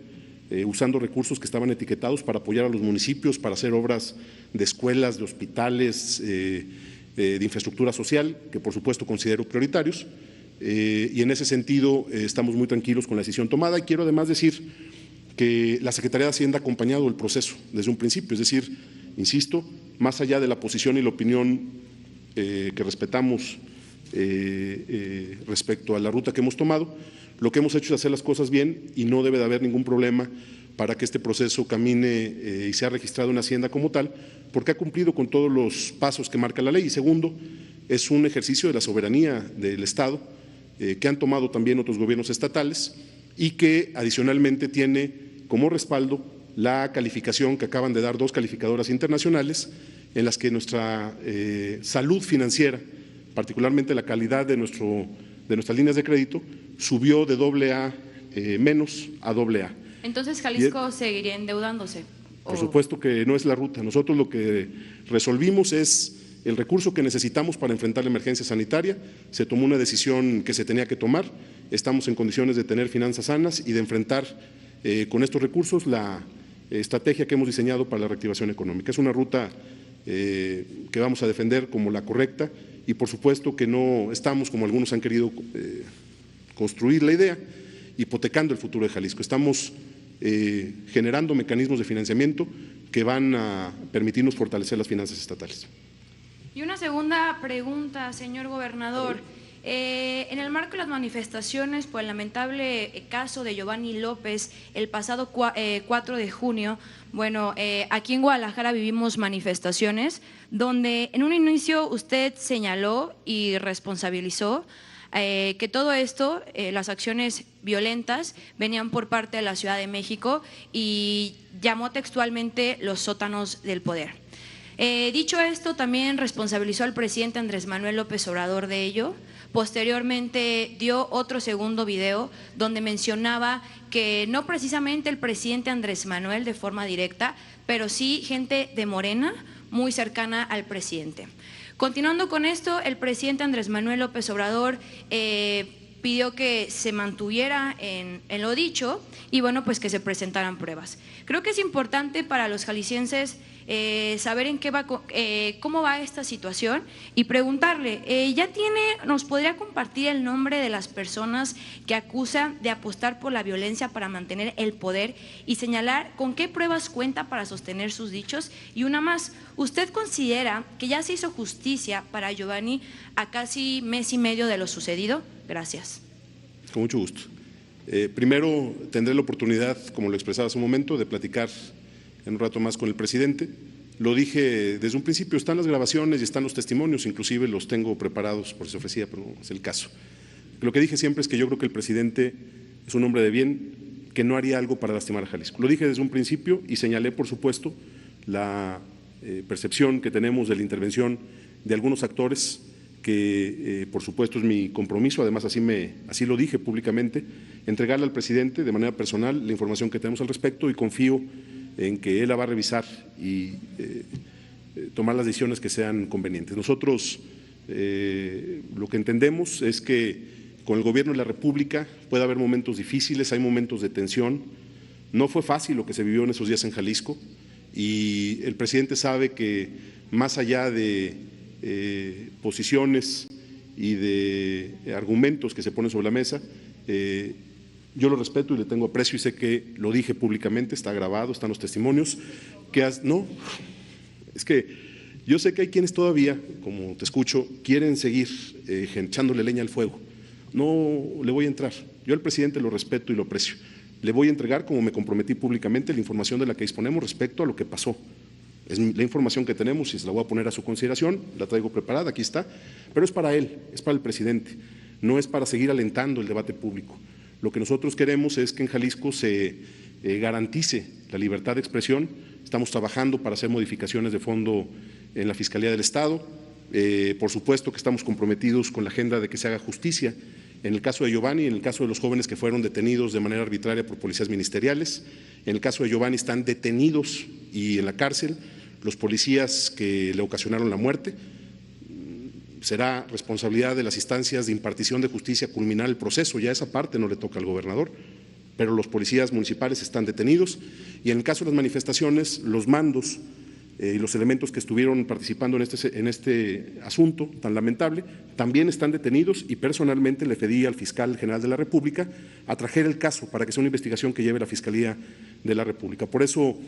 [SPEAKER 3] usando recursos que estaban etiquetados para apoyar a los municipios, para hacer obras de escuelas, de hospitales, de infraestructura social, que por supuesto considero prioritarios, y en ese sentido estamos muy tranquilos con la decisión tomada. Y quiero además decir que la Secretaría de Hacienda ha acompañado el proceso desde un principio, es decir, insisto, más allá de la posición y la opinión que respetamos respecto a la ruta que hemos tomado, lo que hemos hecho es hacer las cosas bien y no debe de haber ningún problema para que este proceso camine y sea registrado en Hacienda como tal, porque ha cumplido con todos los pasos que marca la ley. Y segundo, es un ejercicio de la soberanía del Estado que han tomado también otros gobiernos estatales y que adicionalmente tiene como respaldo la calificación que acaban de dar 2 calificadoras internacionales en las que nuestra salud financiera, particularmente la calidad de nuestras líneas de crédito, subió de AA- a AA.
[SPEAKER 5] Entonces, ¿Jalisco seguiría endeudándose?
[SPEAKER 3] Por supuesto que no es la ruta. Nosotros lo que resolvimos es el recurso que necesitamos para enfrentar la emergencia sanitaria. Se tomó una decisión que se tenía que tomar. Estamos en condiciones de tener finanzas sanas y de enfrentar con estos recursos la estrategia que hemos diseñado para la reactivación económica. Es una ruta que vamos a defender como la correcta y por supuesto que no estamos, como algunos han querido construir la idea, hipotecando el futuro de Jalisco. Estamos generando mecanismos de financiamiento que van a permitirnos fortalecer las finanzas estatales.
[SPEAKER 5] Y una segunda pregunta, señor gobernador. En el marco de las manifestaciones por el lamentable caso de Giovanni López el pasado 4 de junio, bueno, aquí en Guadalajara vivimos manifestaciones donde en un inicio usted señaló y responsabilizó que todo esto, las acciones violentas, venían por parte de la Ciudad de México y llamó textualmente los sótanos del poder. Dicho esto, también responsabilizó al presidente Andrés Manuel López Obrador de ello. Posteriormente dio otro segundo video donde mencionaba que no precisamente el presidente Andrés Manuel de forma directa, pero sí gente de Morena muy cercana al presidente. Continuando con esto, el presidente Andrés Manuel López Obrador pidió que se mantuviera en lo dicho y bueno, pues que se presentaran pruebas. Creo que es importante para los jaliscienses saber en qué va, cómo va esta situación y preguntarle, ¿nos podría compartir el nombre de las personas que acusan de apostar por la violencia para mantener el poder y señalar con qué pruebas cuenta para sostener sus dichos? Y una más, ¿usted considera que ya se hizo justicia para Giovanni a casi mes y medio de lo sucedido? Gracias.
[SPEAKER 3] Con mucho gusto. Primero tendré la oportunidad, como lo expresaba hace un momento, de platicar en un rato más con el presidente. Lo dije desde un principio, están las grabaciones y están los testimonios, inclusive los tengo preparados por si se ofrecía, pero no es el caso. Lo que dije siempre es que yo creo que el presidente es un hombre de bien, que no haría algo para lastimar a Jalisco. Lo dije desde un principio y señalé, por supuesto, la percepción que tenemos de la intervención de algunos actores que por supuesto es mi compromiso, además así lo dije públicamente, entregarle al presidente de manera personal la información que tenemos al respecto y confío en que él la va a revisar y tomar las decisiones que sean convenientes. Nosotros lo que entendemos es que con el gobierno de la República puede haber momentos difíciles, hay momentos de tensión. No fue fácil lo que se vivió en esos días en Jalisco y el presidente sabe que más allá de posiciones y de argumentos que se ponen sobre la mesa, yo lo respeto y le tengo aprecio y sé que lo dije públicamente, está grabado, están los testimonios, no, es que yo sé que hay quienes todavía, como te escucho, quieren seguir echándole leña al fuego. No le voy a entrar, yo al presidente lo respeto y lo aprecio, le voy a entregar, como me comprometí públicamente, la información de la que disponemos respecto a lo que pasó. Es la información que tenemos y se la voy a poner a su consideración, la traigo preparada, aquí está, pero es para él, es para el presidente, no es para seguir alentando el debate público. Lo que nosotros queremos es que en Jalisco se garantice la libertad de expresión, estamos trabajando para hacer modificaciones de fondo en la Fiscalía del Estado, por supuesto que estamos comprometidos con la agenda de que se haga justicia en el caso de Giovanni, en el caso de los jóvenes que fueron detenidos de manera arbitraria por policías ministeriales, en el caso de Giovanni están detenidos y en la cárcel los policías que le ocasionaron la muerte. Será responsabilidad de las instancias de impartición de justicia culminar el proceso, ya esa parte no le toca al gobernador, pero los policías municipales están detenidos y en el caso de las manifestaciones, los mandos y los elementos que estuvieron participando en este asunto tan lamentable también están detenidos y personalmente le pedí al fiscal general de la República a traer el caso para que sea una investigación que lleve la Fiscalía de la República. Por eso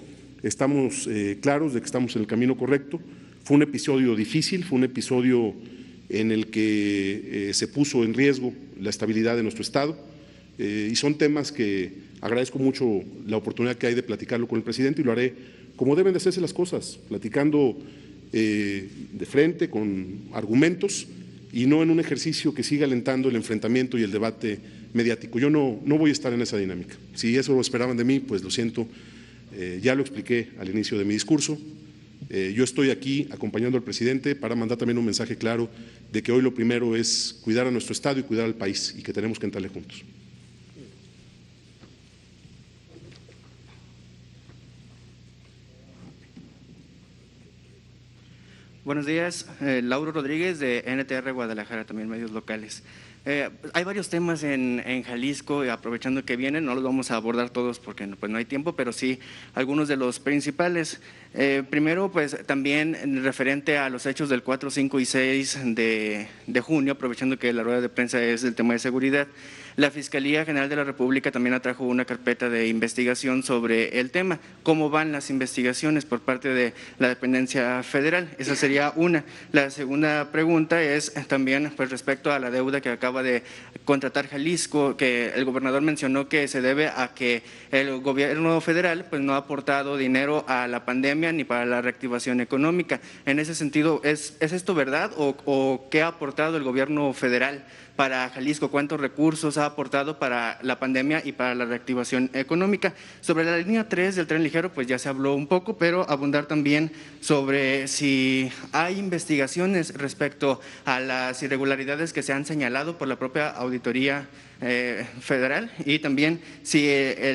[SPEAKER 3] estamos claros de que estamos en el camino correcto. Fue un episodio difícil, fue un episodio en el que se puso en riesgo la estabilidad de nuestro Estado y son temas que agradezco mucho la oportunidad que hay de platicarlo con el presidente y lo haré como deben de hacerse las cosas, platicando de frente, con argumentos y no en un ejercicio que siga alentando el enfrentamiento y el debate mediático. Yo no voy a estar en esa dinámica. Si eso lo esperaban de mí, pues lo siento, ya lo expliqué al inicio de mi discurso. Yo estoy aquí acompañando al presidente para mandar también un mensaje claro de que hoy lo primero es cuidar a nuestro Estado y cuidar al país y que tenemos que entrarle juntos.
[SPEAKER 6] Buenos días, Lauro Rodríguez de NTR Guadalajara, también medios locales. Hay varios temas en Jalisco y aprovechando que vienen, no los vamos a abordar todos porque pues no hay tiempo, pero sí algunos de los principales. Primero, pues también referente a los hechos del 4, 5 y 6 de junio, aprovechando que la rueda de prensa es del tema de seguridad, la Fiscalía General de la República también atrajo una carpeta de investigación sobre el tema. ¿Cómo van las investigaciones por parte de la dependencia federal? Esa sería una. La segunda pregunta es también pues, respecto a la deuda que acaba de contratar Jalisco, que el gobernador mencionó que se debe a que el gobierno federal pues, no ha aportado dinero a la pandemia ni para la reactivación económica. En ese sentido, ¿es esto verdad o qué ha aportado el gobierno federal para Jalisco? ¿Cuántos recursos ha aportado para la pandemia y para la reactivación económica? Sobre la línea 3 del tren ligero, pues ya se habló un poco, pero abundar también sobre si hay investigaciones respecto a las irregularidades que se han señalado por la propia auditoría federal y también si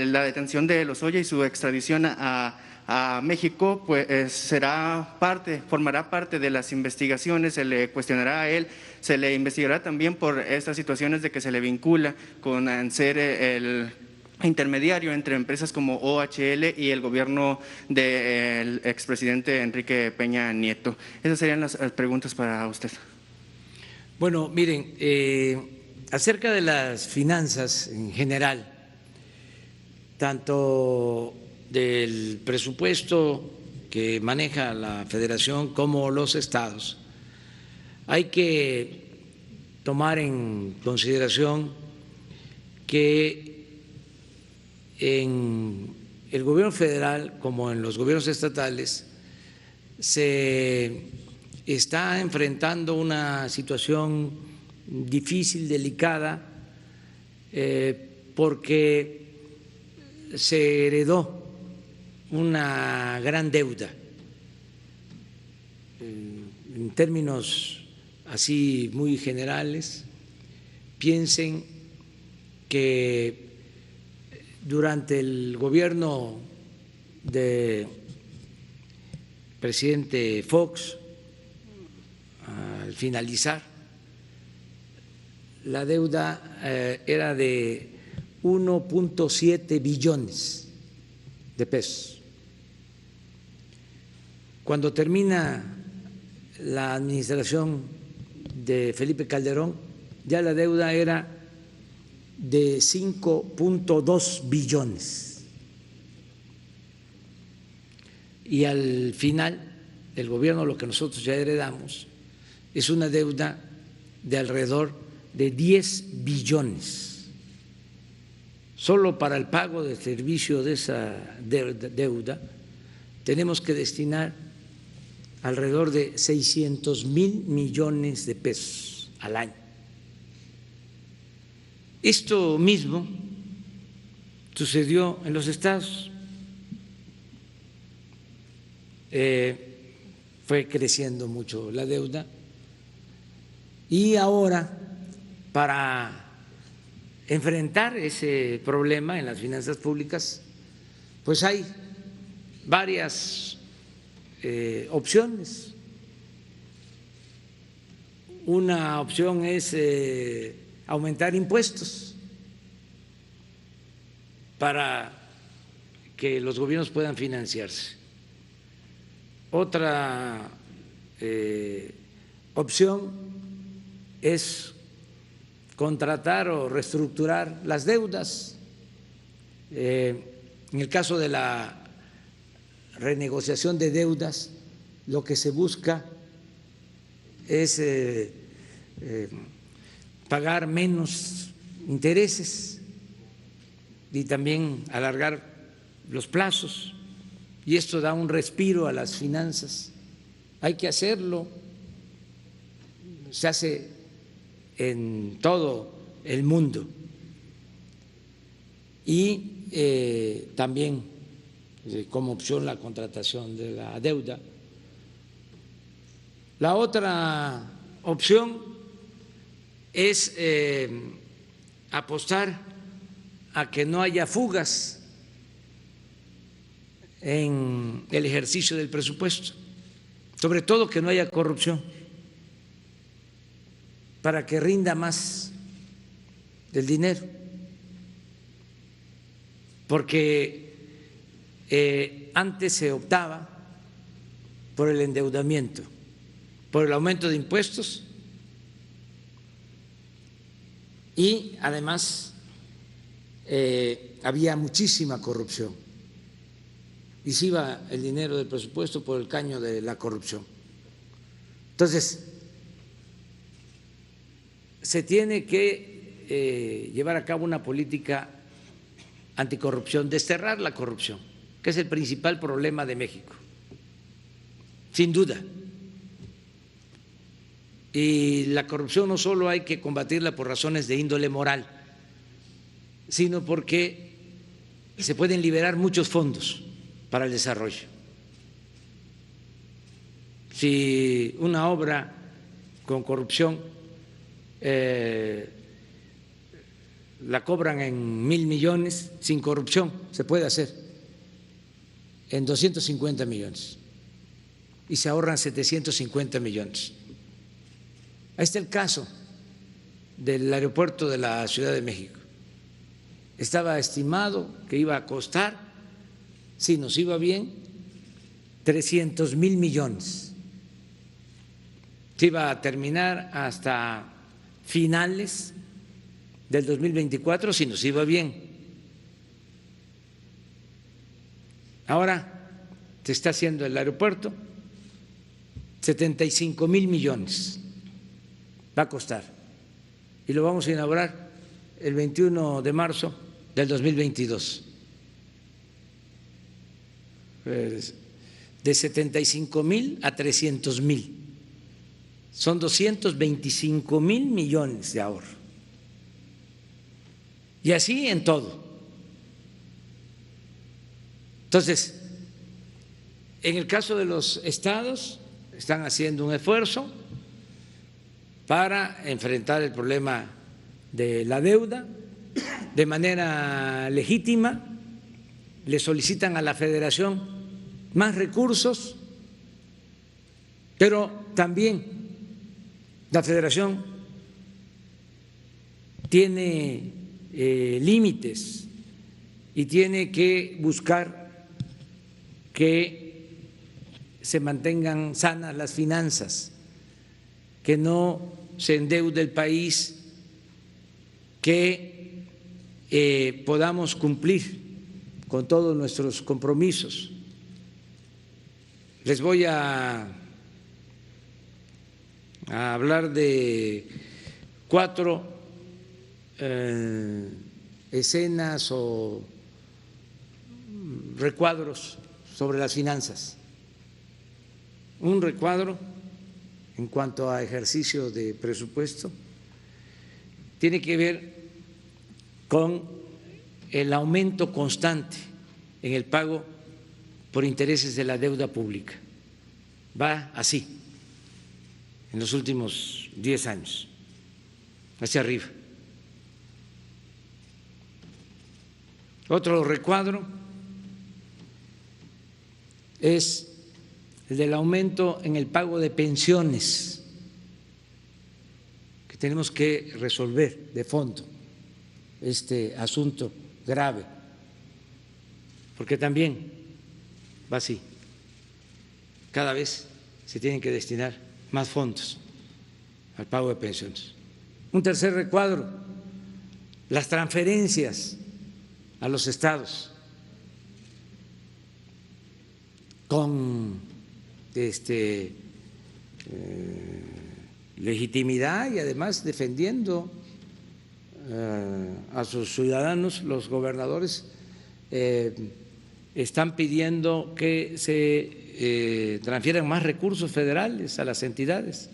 [SPEAKER 6] la detención de Lozoya y su extradición a México pues formará parte de las investigaciones, se le cuestionará a él, se le investigará también por estas situaciones de que se le vincula con ser el intermediario entre empresas como OHL y el gobierno del expresidente Enrique Peña Nieto. Esas serían las preguntas para usted.
[SPEAKER 1] Bueno, miren, acerca de las finanzas en general, tanto del presupuesto que maneja la Federación como los estados, hay que tomar en consideración que en el gobierno federal como en los gobiernos estatales se está enfrentando una situación difícil, delicada, porque se heredó una gran deuda. En términos así muy generales, piensen que durante el gobierno del presidente Fox, al finalizar, la deuda era de 1.7 billones de pesos. Cuando termina la administración de Felipe Calderón, ya la deuda era de 5.2 billones. Y al final, el gobierno, lo que nosotros ya heredamos, es una deuda de alrededor de 10 billones. Solo para el pago del servicio de esa deuda tenemos que destinar alrededor de 600,000 millones de pesos al año. Esto mismo sucedió en los estados. Fue creciendo mucho la deuda y ahora, para enfrentar ese problema en las finanzas públicas, pues hay varias opciones. Una opción es aumentar impuestos para que los gobiernos puedan financiarse. Otra opción es contratar o reestructurar las deudas. En el caso de la renegociación de deudas, lo que se busca es pagar menos intereses y también alargar los plazos, y esto da un respiro a las finanzas. Hay que hacerlo, se hace en todo el mundo. Y también como opción la contratación de la deuda. La otra opción es apostar a que no haya fugas en el ejercicio del presupuesto, sobre todo que no haya corrupción, para que rinda más el dinero, porque antes se optaba por el endeudamiento, por el aumento de impuestos y además había muchísima corrupción y se iba el dinero del presupuesto por el caño de la corrupción. Entonces, se tiene que llevar a cabo una política anticorrupción, desterrar la corrupción, que es el principal problema de México, sin duda. Y la corrupción no solo hay que combatirla por razones de índole moral, sino porque se pueden liberar muchos fondos para el desarrollo. Si una obra con corrupción la cobran en 1.000 millones, sin corrupción se puede hacer en 250 millones y se ahorran 750 millones. Ahí está el caso del aeropuerto de la Ciudad de México. Estaba estimado que iba a costar, si nos iba bien, 300.000 millones. Se iba a terminar hasta finales del 2024 si nos iba bien. Ahora se está haciendo el aeropuerto, 75.000 millones va a costar y lo vamos a inaugurar el 21 de marzo del 2022. De 75.000 a 300.000, son 225.000 millones de ahorro. Y así en todo. Entonces, en el caso de los estados, están haciendo un esfuerzo para enfrentar el problema de la deuda de manera legítima. Le solicitan a la Federación más recursos, pero también la Federación tiene límites y tiene que buscar que se mantengan sanas las finanzas, que no se endeude el país, que podamos cumplir con todos nuestros compromisos. Les voy a hablar de 4 escenas o recuadros sobre las finanzas. Un recuadro en cuanto a ejercicio de presupuesto tiene que ver con el aumento constante en el pago por intereses de la deuda pública. Va así en los últimos 10 años, hacia arriba. Otro recuadro es el del aumento en el pago de pensiones, que tenemos que resolver de fondo este asunto grave, porque también va así, cada vez se tienen que destinar más fondos al pago de pensiones. Un tercer recuadro, las transferencias a los estados con legitimidad y además defendiendo a sus ciudadanos. Los gobernadores están pidiendo que se transfieran más recursos federales a las entidades,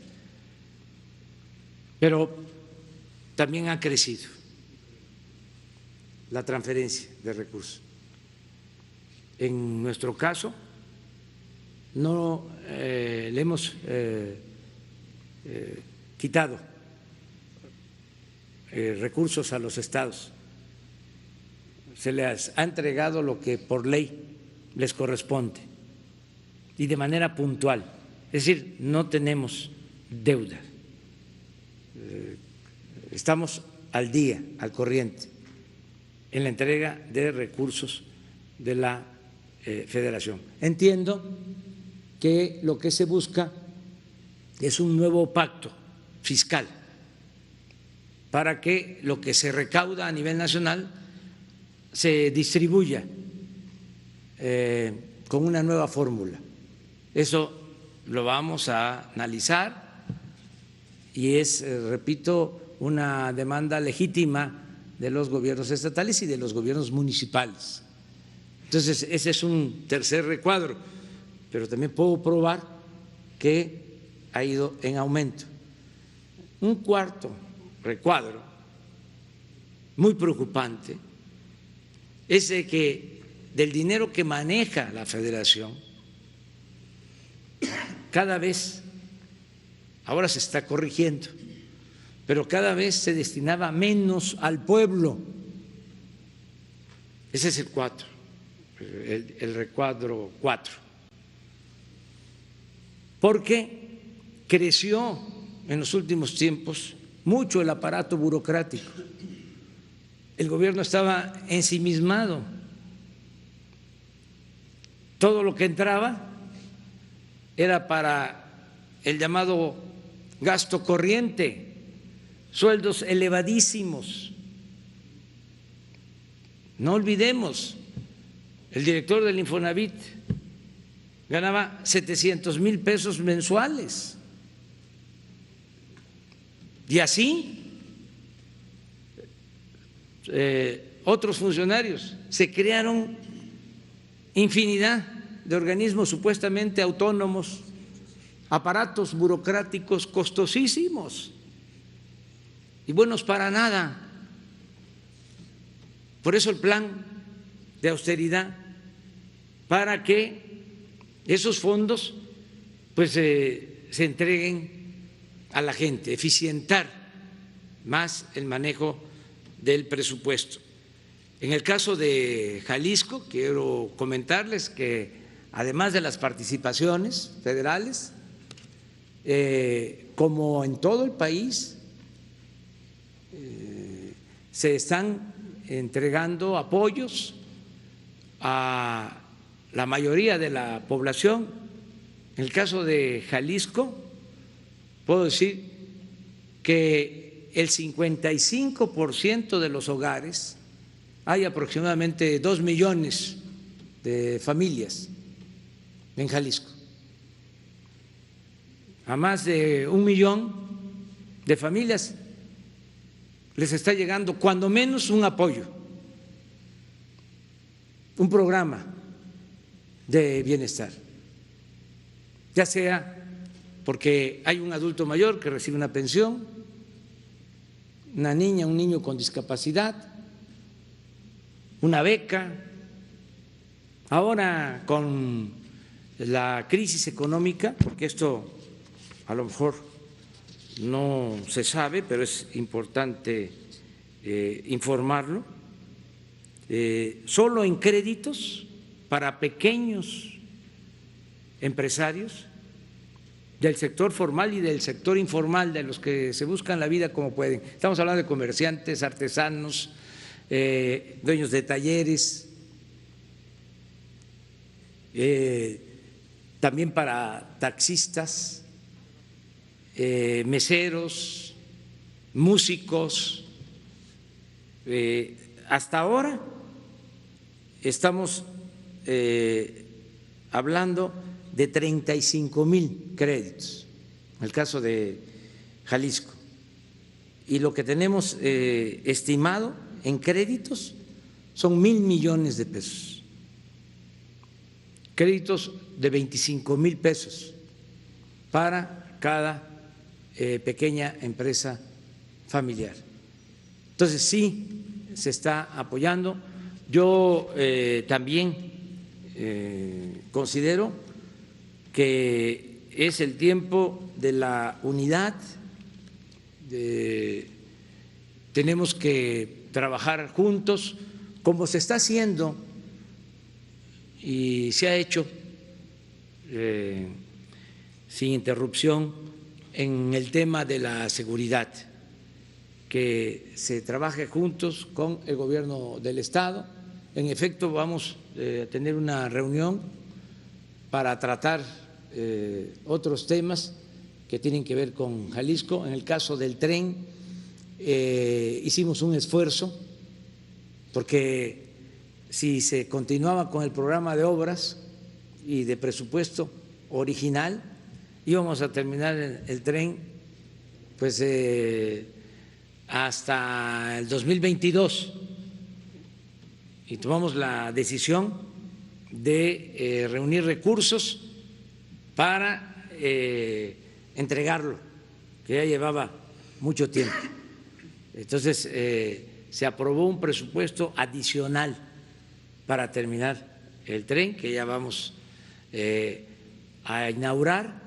[SPEAKER 1] pero también ha crecido la transferencia de recursos. En nuestro caso, no le hemos quitado recursos a los estados, se les ha entregado lo que por ley les corresponde y de manera puntual, es decir, no tenemos deuda, estamos al día, al corriente en la entrega de recursos de la Federación. Entiendo que lo que se busca es un nuevo pacto fiscal para que lo que se recauda a nivel nacional se distribuya con una nueva fórmula. Eso lo vamos a analizar y es, repito, una demanda legítima de los gobiernos estatales y de los gobiernos municipales. Entonces, ese es un tercer recuadro, pero también puedo probar que ha ido en aumento. Un cuarto recuadro muy preocupante es de que del dinero que maneja la Federación, cada vez, ahora se está corrigiendo, pero cada vez se destinaba menos al pueblo. Ese es el cuatro, el recuadro 4. Porque creció en los últimos tiempos mucho el aparato burocrático. El gobierno estaba ensimismado. Todo lo que entraba era para el llamado gasto corriente, sueldos elevadísimos. No olvidemos, el director del Infonavit ganaba 700,000 pesos mensuales. Y así otros funcionarios. Se crearon infinidad de organismos supuestamente autónomos, aparatos burocráticos costosísimos y buenos para nada. Por eso el plan de austeridad, para que esos fondos pues se entreguen a la gente, eficientar más el manejo del presupuesto. En el caso de Jalisco, quiero comentarles que además de las participaciones federales, como en todo el país, se están entregando apoyos a la mayoría de la población. En el caso de Jalisco, puedo decir que el 55% de los hogares, hay aproximadamente 2 millones de familias en Jalisco, a más de 1 millón de familias les está llegando cuando menos un apoyo, un programa de bienestar, ya sea porque hay un adulto mayor que recibe una pensión, una niña, un niño con discapacidad, una beca. Ahora con la crisis económica, porque esto a lo mejor no se sabe, pero es importante informarlo, solo en créditos para pequeños empresarios del sector formal y del sector informal, de los que se buscan la vida como pueden. Estamos hablando de comerciantes, artesanos, dueños de talleres, también para taxistas, meseros, músicos. Hasta ahora estamos hablando de 35,000 créditos, en el caso de Jalisco. Y lo que tenemos estimado en créditos son 1,000 millones de pesos, créditos de 25,000 pesos para cada pequeña empresa familiar. Entonces sí se está apoyando. Yo también considero que es el tiempo de la unidad, tenemos que trabajar juntos, como se está haciendo y se ha hecho sin interrupción en el tema de la seguridad, que se trabaje juntos con el gobierno del Estado. En efecto, vamos a tener una reunión para tratar otros temas que tienen que ver con Jalisco. En el caso del tren, hicimos un esfuerzo porque si se continuaba con el programa de obras y de presupuesto original, íbamos a terminar el tren pues hasta el 2022, y tomamos la decisión de reunir recursos para entregarlo, que ya llevaba mucho tiempo. Entonces se aprobó un presupuesto adicional para terminar el tren, que ya vamos a inaugurar.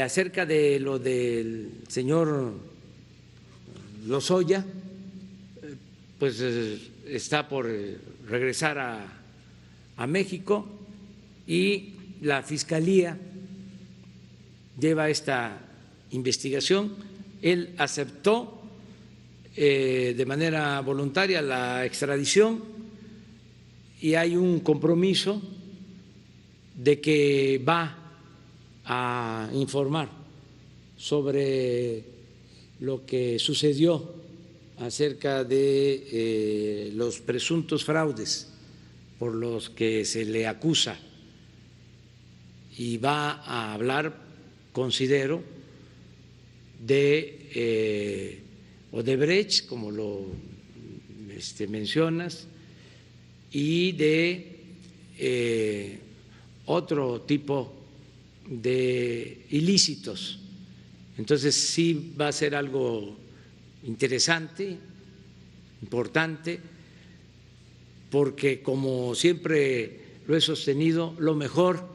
[SPEAKER 1] Acerca de lo del señor Lozoya, pues está por regresar a México y la Fiscalía lleva esta investigación. Él aceptó de manera voluntaria la extradición y hay un compromiso de que va a informar sobre lo que sucedió acerca de los presuntos fraudes por los que se le acusa, y va a hablar, considero, de Odebrecht, como lo mencionas, y de otro tipo de ilícitos. Entonces sí va a ser algo interesante, importante, porque como siempre lo he sostenido, lo mejor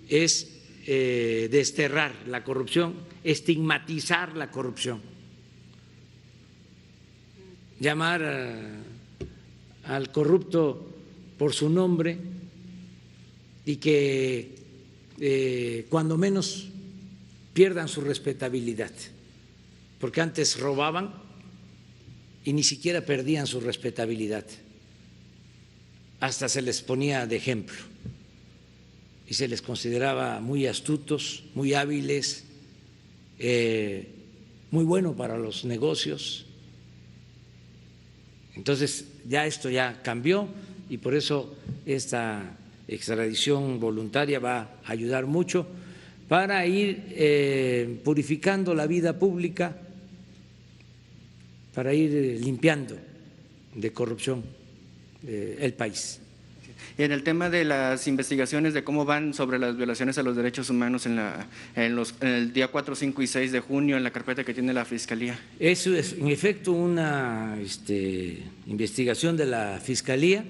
[SPEAKER 1] es desterrar la corrupción, estigmatizar la corrupción, llamar al corrupto por su nombre y que cuando menos pierdan su respetabilidad, porque antes robaban y ni siquiera perdían su respetabilidad, hasta se les ponía de ejemplo y se les consideraba muy astutos, muy hábiles, muy bueno para los negocios. Entonces ya esto ya cambió y por eso esta extradición voluntaria va a ayudar mucho para ir purificando la vida pública, para ir limpiando de corrupción el país.
[SPEAKER 6] Y en el tema de las investigaciones de cómo van sobre las violaciones a los derechos humanos en el día 4, 5 y 6 de junio en la carpeta que tiene la Fiscalía.
[SPEAKER 1] Eso es en efecto una investigación de la Fiscalía.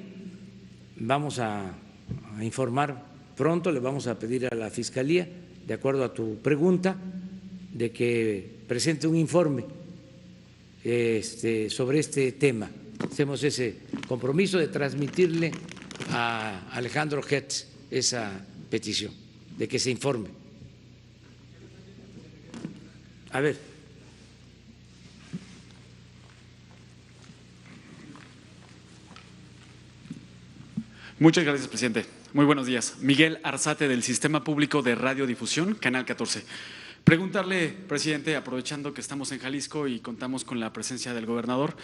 [SPEAKER 1] Vamos a informar pronto, le vamos a pedir a la Fiscalía, de acuerdo a tu pregunta, de que presente un informe sobre este tema. Hacemos ese compromiso de transmitirle a Alejandro Hertz esa petición de que se informe. A ver.
[SPEAKER 7] Muchas gracias, presidente. Muy buenos días. Miguel Arzate, del Sistema Público de Radiodifusión, Canal 14. Preguntarle, presidente, aprovechando que estamos en Jalisco y contamos con la presencia del gobernador,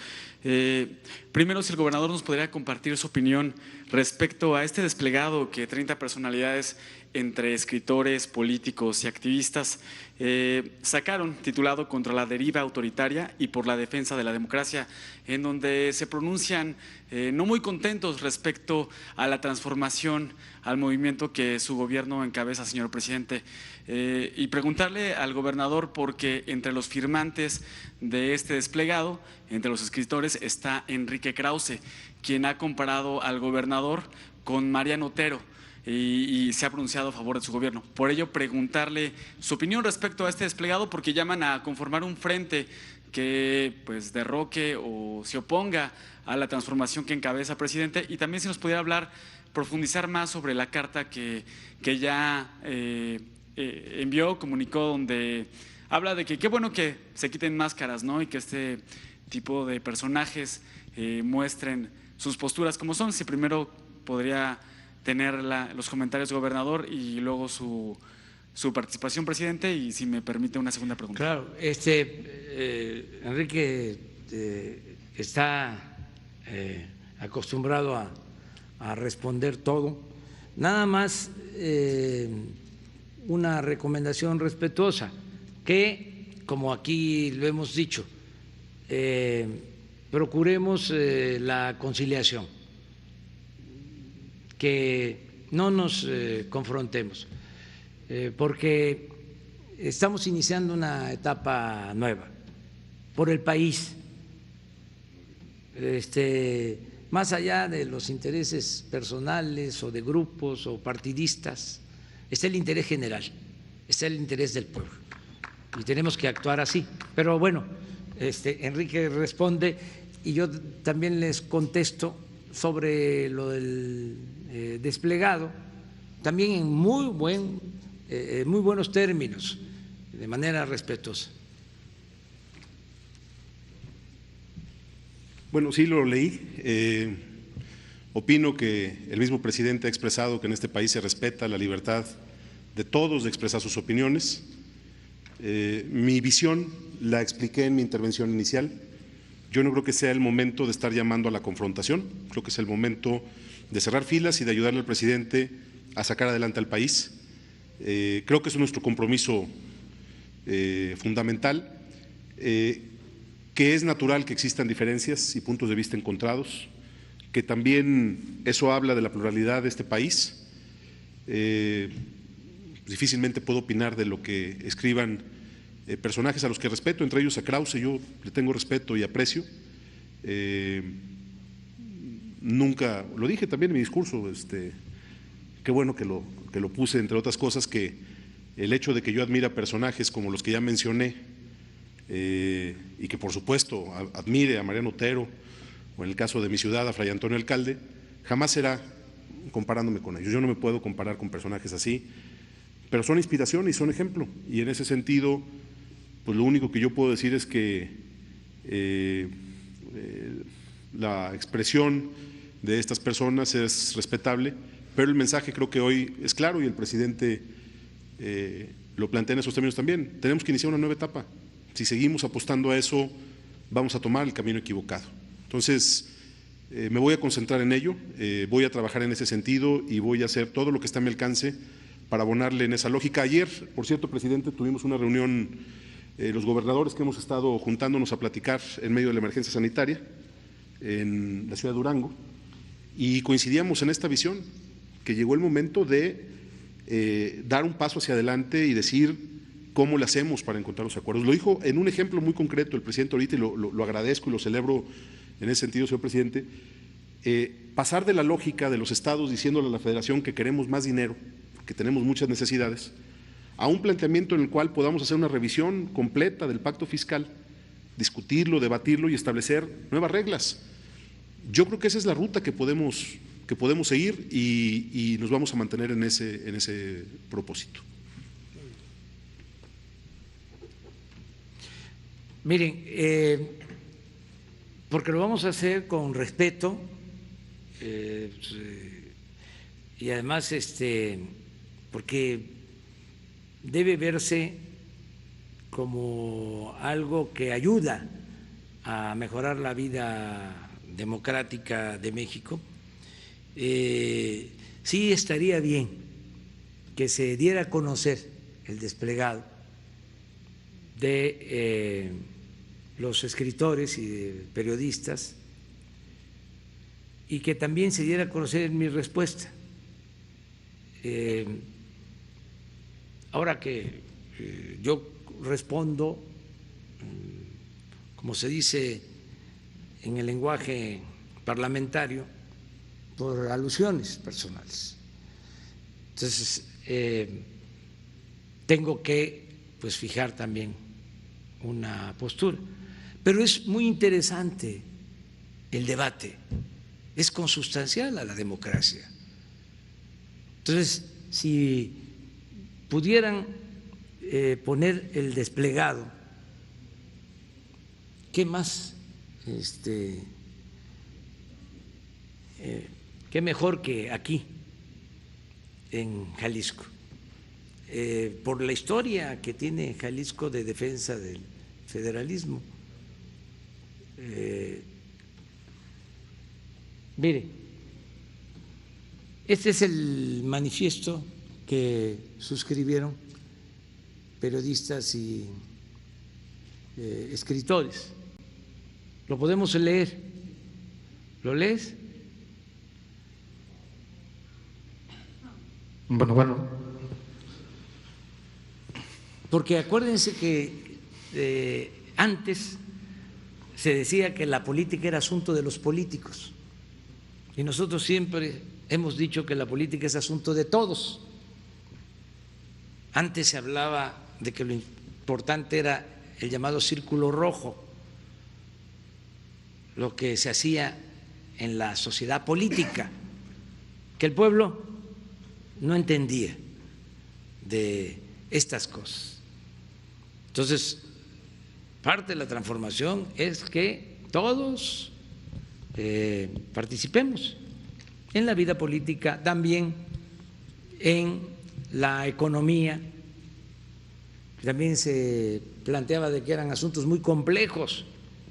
[SPEAKER 7] primero si el gobernador nos podría compartir su opinión respecto a este desplegado que 30 personalidades entre escritores, políticos y activistas sacaron, titulado Contra la deriva autoritaria y por la defensa de la democracia, en donde se pronuncian no muy contentos respecto a la transformación al movimiento que su gobierno encabeza, señor presidente. Y preguntarle al gobernador, porque entre los firmantes de este desplegado, entre los escritores, está Enrique Krause, quien ha comparado al gobernador con Mariano Otero y se ha pronunciado a favor de su gobierno. Por ello, preguntarle su opinión respecto a este desplegado, porque llaman a conformar un frente que pues derroque o se oponga a la transformación que encabeza, presidente, y también si nos pudiera hablar, profundizar más sobre la carta que ya envió, comunicó, donde habla de que qué bueno que se quiten máscaras, ¿no? Y que este tipo de personajes muestren sus posturas como son. Si primero podría tener los comentarios del gobernador y luego su participación, presidente, y si me permite una segunda pregunta.
[SPEAKER 1] Claro, Enrique está acostumbrado a responder todo. Nada más una recomendación respetuosa, que, como aquí lo hemos dicho, procuremos la conciliación, que no nos confrontemos, porque estamos iniciando una etapa nueva por el país, más allá de los intereses personales o de grupos o partidistas. Está el interés general, está el interés del pueblo y tenemos que actuar así. Pero bueno, Enrique responde y yo también les contesto sobre lo del desplegado, también en muy buenos términos, de manera respetuosa.
[SPEAKER 3] Bueno, sí lo leí. Opino que el mismo presidente ha expresado que en este país se respeta la libertad de todos de expresar sus opiniones. Mi visión la expliqué en mi intervención inicial. Yo no creo que sea el momento de estar llamando a la confrontación. Creo que es el momento de cerrar filas y de ayudarle al presidente a sacar adelante al país. Creo que es nuestro compromiso fundamental, que es natural que existan diferencias y puntos de vista encontrados, que también eso habla de la pluralidad de este país. Difícilmente puedo opinar de lo que escriban personajes a los que respeto, entre ellos a Krause. Yo le tengo respeto y aprecio. Nunca, lo dije también en mi discurso, qué bueno que lo puse, entre otras cosas, que el hecho de que yo admire a personajes como los que ya mencioné, y que por supuesto admire a Mariano Otero, o en el caso de mi ciudad a Fray Antonio Alcalde, jamás será comparándome con ellos. Yo no me puedo comparar con personajes así, pero son inspiración y son ejemplo, y en ese sentido, pues lo único que yo puedo decir es que la expresión de estas personas es respetable, pero el mensaje creo que hoy es claro y el presidente lo plantea en esos términos también. Tenemos que iniciar una nueva etapa. Si seguimos apostando a eso, vamos a tomar el camino equivocado. Entonces, me voy a concentrar en ello, voy a trabajar en ese sentido y voy a hacer todo lo que está a mi alcance para abonarle en esa lógica. Ayer, por cierto, presidente, tuvimos una reunión, los gobernadores que hemos estado juntándonos a platicar en medio de la emergencia sanitaria en la ciudad de Durango, y coincidíamos en esta visión, que llegó el momento de dar un paso hacia adelante y decir cómo le hacemos para encontrar los acuerdos. Lo dijo en un ejemplo muy concreto el presidente ahorita, y lo agradezco y lo celebro en ese sentido, señor presidente. Pasar de la lógica de los estados diciéndole a la federación que queremos más dinero, que tenemos muchas necesidades, a un planteamiento en el cual podamos hacer una revisión completa del pacto fiscal, discutirlo, debatirlo y establecer nuevas reglas. Yo creo que esa es la ruta que podemos que podemos seguir y nos vamos a mantener en ese propósito.
[SPEAKER 1] Miren, porque lo vamos a hacer con respeto y además porque debe verse como algo que ayuda a mejorar la vida democrática de México. Sí estaría bien que se diera a conocer el desplegado de los escritores y de periodistas y que también se diera a conocer mi respuesta. Ahora que yo respondo, como se dice en el lenguaje parlamentario, por alusiones personales. Entonces, tengo que pues fijar también una postura. Pero es muy interesante el debate, es consustancial a la democracia. Entonces, si pudieran poner el desplegado, ¿qué más? Qué mejor que aquí, en Jalisco, por la historia que tiene Jalisco de defensa del federalismo. Mire, este es el manifiesto que suscribieron periodistas y escritores. Lo podemos leer. ¿Lo lees?
[SPEAKER 8] Bueno.
[SPEAKER 1] Porque acuérdense que antes se decía que la política era asunto de los políticos y nosotros siempre hemos dicho que la política es asunto de todos. Antes se hablaba de que lo importante era el llamado círculo rojo, lo que se hacía en la sociedad política, que el pueblo no entendía de estas cosas. Entonces, parte de la transformación es que todos participemos en la vida política, también en la economía. También se planteaba de que eran asuntos muy complejos,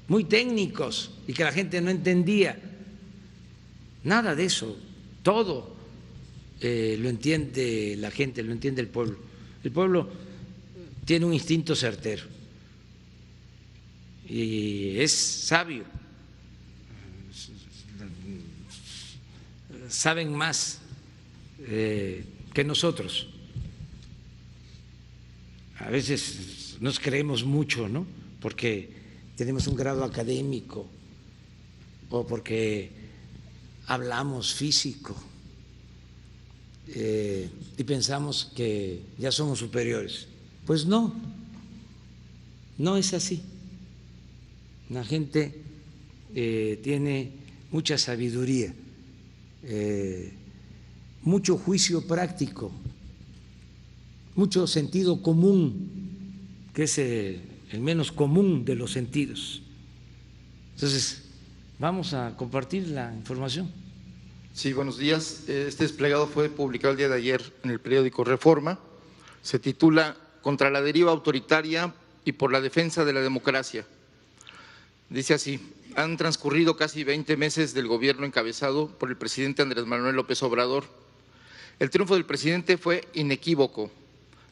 [SPEAKER 1] muy técnicos y que la gente no entendía. Nada de eso, todo lo entiende la gente, lo entiende el pueblo. El pueblo tiene un instinto certero y es sabio, saben más que nosotros. A veces nos creemos mucho, ¿no? Porque tenemos un grado académico o porque hablamos físico y pensamos que ya somos superiores. Pues no, no es así. La gente tiene mucha sabiduría, mucho juicio práctico, mucho sentido común, que es el menos común de los sentidos. Entonces, vamos a compartir la información.
[SPEAKER 8] Sí, buenos días. Este desplegado fue publicado el día de ayer en el periódico Reforma. Se titula Contra la deriva autoritaria y por la defensa de la democracia. Dice así: han transcurrido casi 20 meses del gobierno encabezado por el presidente Andrés Manuel López Obrador. El triunfo del presidente fue inequívoco.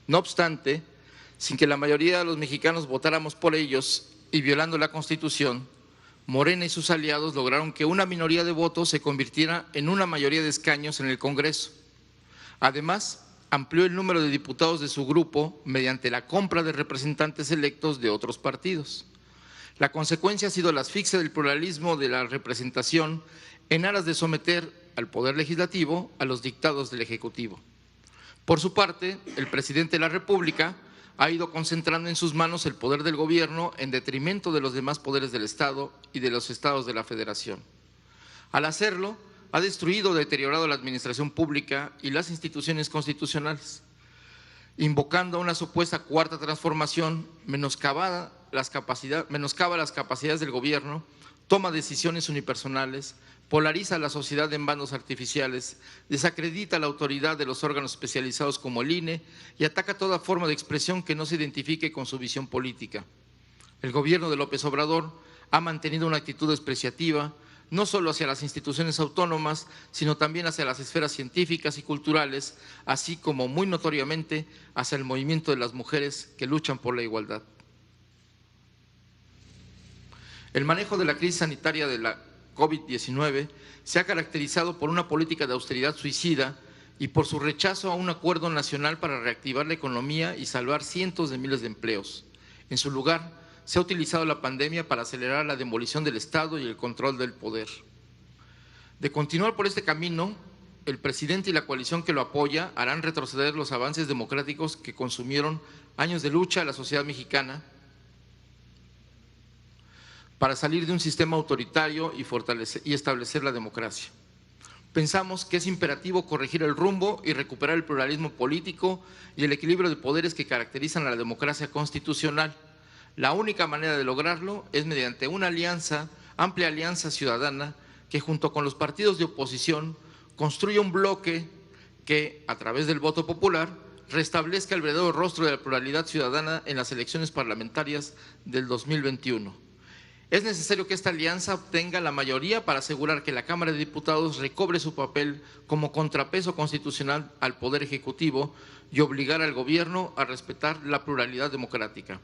[SPEAKER 8] No obstante, sin que la mayoría de los mexicanos votáramos por ellos y violando la Constitución, Morena y sus aliados lograron que una minoría de votos se convirtiera en una mayoría de escaños en el Congreso. Además, amplió el número de diputados de su grupo mediante la compra de representantes electos de otros partidos. La consecuencia ha sido la asfixia del pluralismo de la representación en aras de someter al Poder Legislativo a los dictados del Ejecutivo. Por su parte, el presidente de la República ha ido concentrando en sus manos el poder del gobierno en detrimento de los demás poderes del Estado y de los estados de la Federación. Al hacerlo, ha destruido o deteriorado la administración pública y las instituciones constitucionales, invocando una supuesta cuarta transformación, menoscaba las capacidades del gobierno, toma decisiones unipersonales, polariza la sociedad en bandos artificiales, desacredita la autoridad de los órganos especializados como el INE y ataca toda forma de expresión que no se identifique con su visión política. El gobierno de López Obrador ha mantenido una actitud despreciativa, no solo hacia las instituciones autónomas, sino también hacia las esferas científicas y culturales, así como muy notoriamente hacia el movimiento de las mujeres que luchan por la igualdad. El manejo de la crisis sanitaria de la COVID-19 se ha caracterizado por una política de austeridad suicida y por su rechazo a un acuerdo nacional para reactivar la economía y salvar cientos de miles de empleos. En su lugar, se ha utilizado la pandemia para acelerar la demolición del Estado y el control del poder. De continuar por este camino, el presidente y la coalición que lo apoya harán retroceder los avances democráticos que consumieron años de lucha a la sociedad mexicana para salir de un sistema autoritario y establecer la democracia. Pensamos que es imperativo corregir el rumbo y recuperar el pluralismo político y el equilibrio de poderes que caracterizan a la democracia constitucional. La única manera de lograrlo es mediante una amplia alianza ciudadana que junto con los partidos de oposición construya un bloque que, a través del voto popular, restablezca el verdadero rostro de la pluralidad ciudadana en las elecciones parlamentarias del 2021. Es necesario que esta alianza obtenga la mayoría para asegurar que la Cámara de Diputados recobre su papel como contrapeso constitucional al Poder Ejecutivo y obligar al Gobierno a respetar la pluralidad democrática.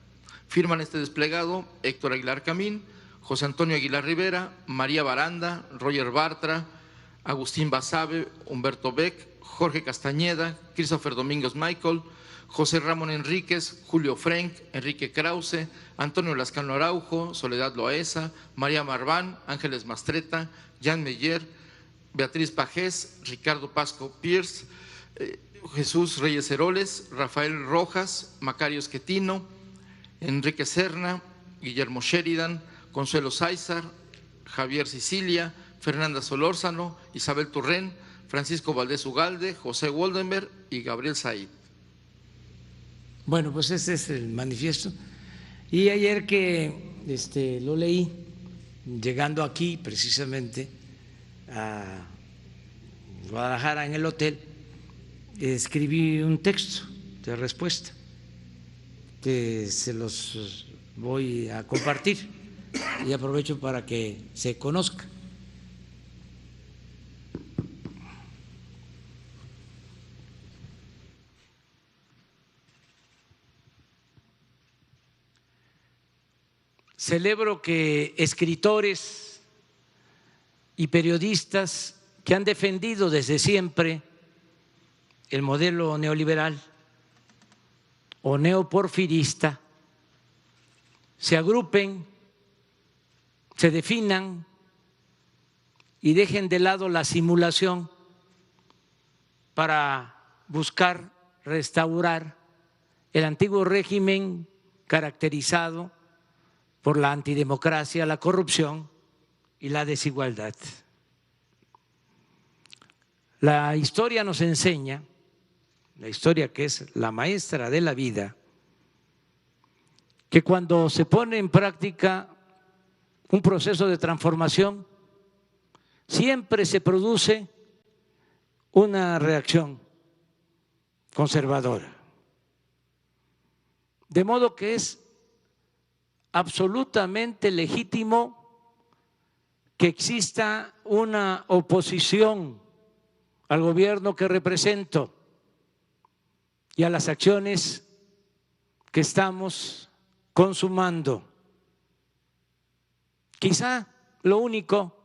[SPEAKER 8] Firman este desplegado Héctor Aguilar Camín, José Antonio Aguilar Rivera, María Baranda, Roger Bartra, Agustín Basabe, Humberto Beck, Jorge Castañeda, Christopher Domínguez Michael, José Ramón Enríquez, Julio Frenk, Enrique Krause, Antonio Lascano Araujo, Soledad Loaesa, María Marván, Ángeles Mastreta, Jan Meyer, Beatriz Pajés, Ricardo Pasco Pierce, Jesús Reyes Heroles, Rafael Rojas, Macario Esquetino, Enrique Serna, Guillermo Sheridan, Consuelo Sáizar, Javier Sicilia, Fernanda Solórzano, Isabel Turrén, Francisco Valdés Ugalde, José Woldenberg y Gabriel Said.
[SPEAKER 1] Bueno, pues este es el manifiesto. Y ayer que lo leí, llegando aquí precisamente a Guadalajara en el hotel, escribí un texto de respuesta que se los voy a compartir y aprovecho para que se conozca. Celebro que escritores y periodistas que han defendido desde siempre el modelo neoliberal o neoporfirista se agrupen, se definan y dejen de lado la simulación para buscar restaurar el antiguo régimen caracterizado por la antidemocracia, la corrupción y la desigualdad. La historia nos enseña, la historia que es la maestra de la vida, que cuando se pone en práctica un proceso de transformación, siempre se produce una reacción conservadora. De modo que es absolutamente legítimo que exista una oposición al gobierno que represento y a las acciones que estamos consumando. Quizá lo único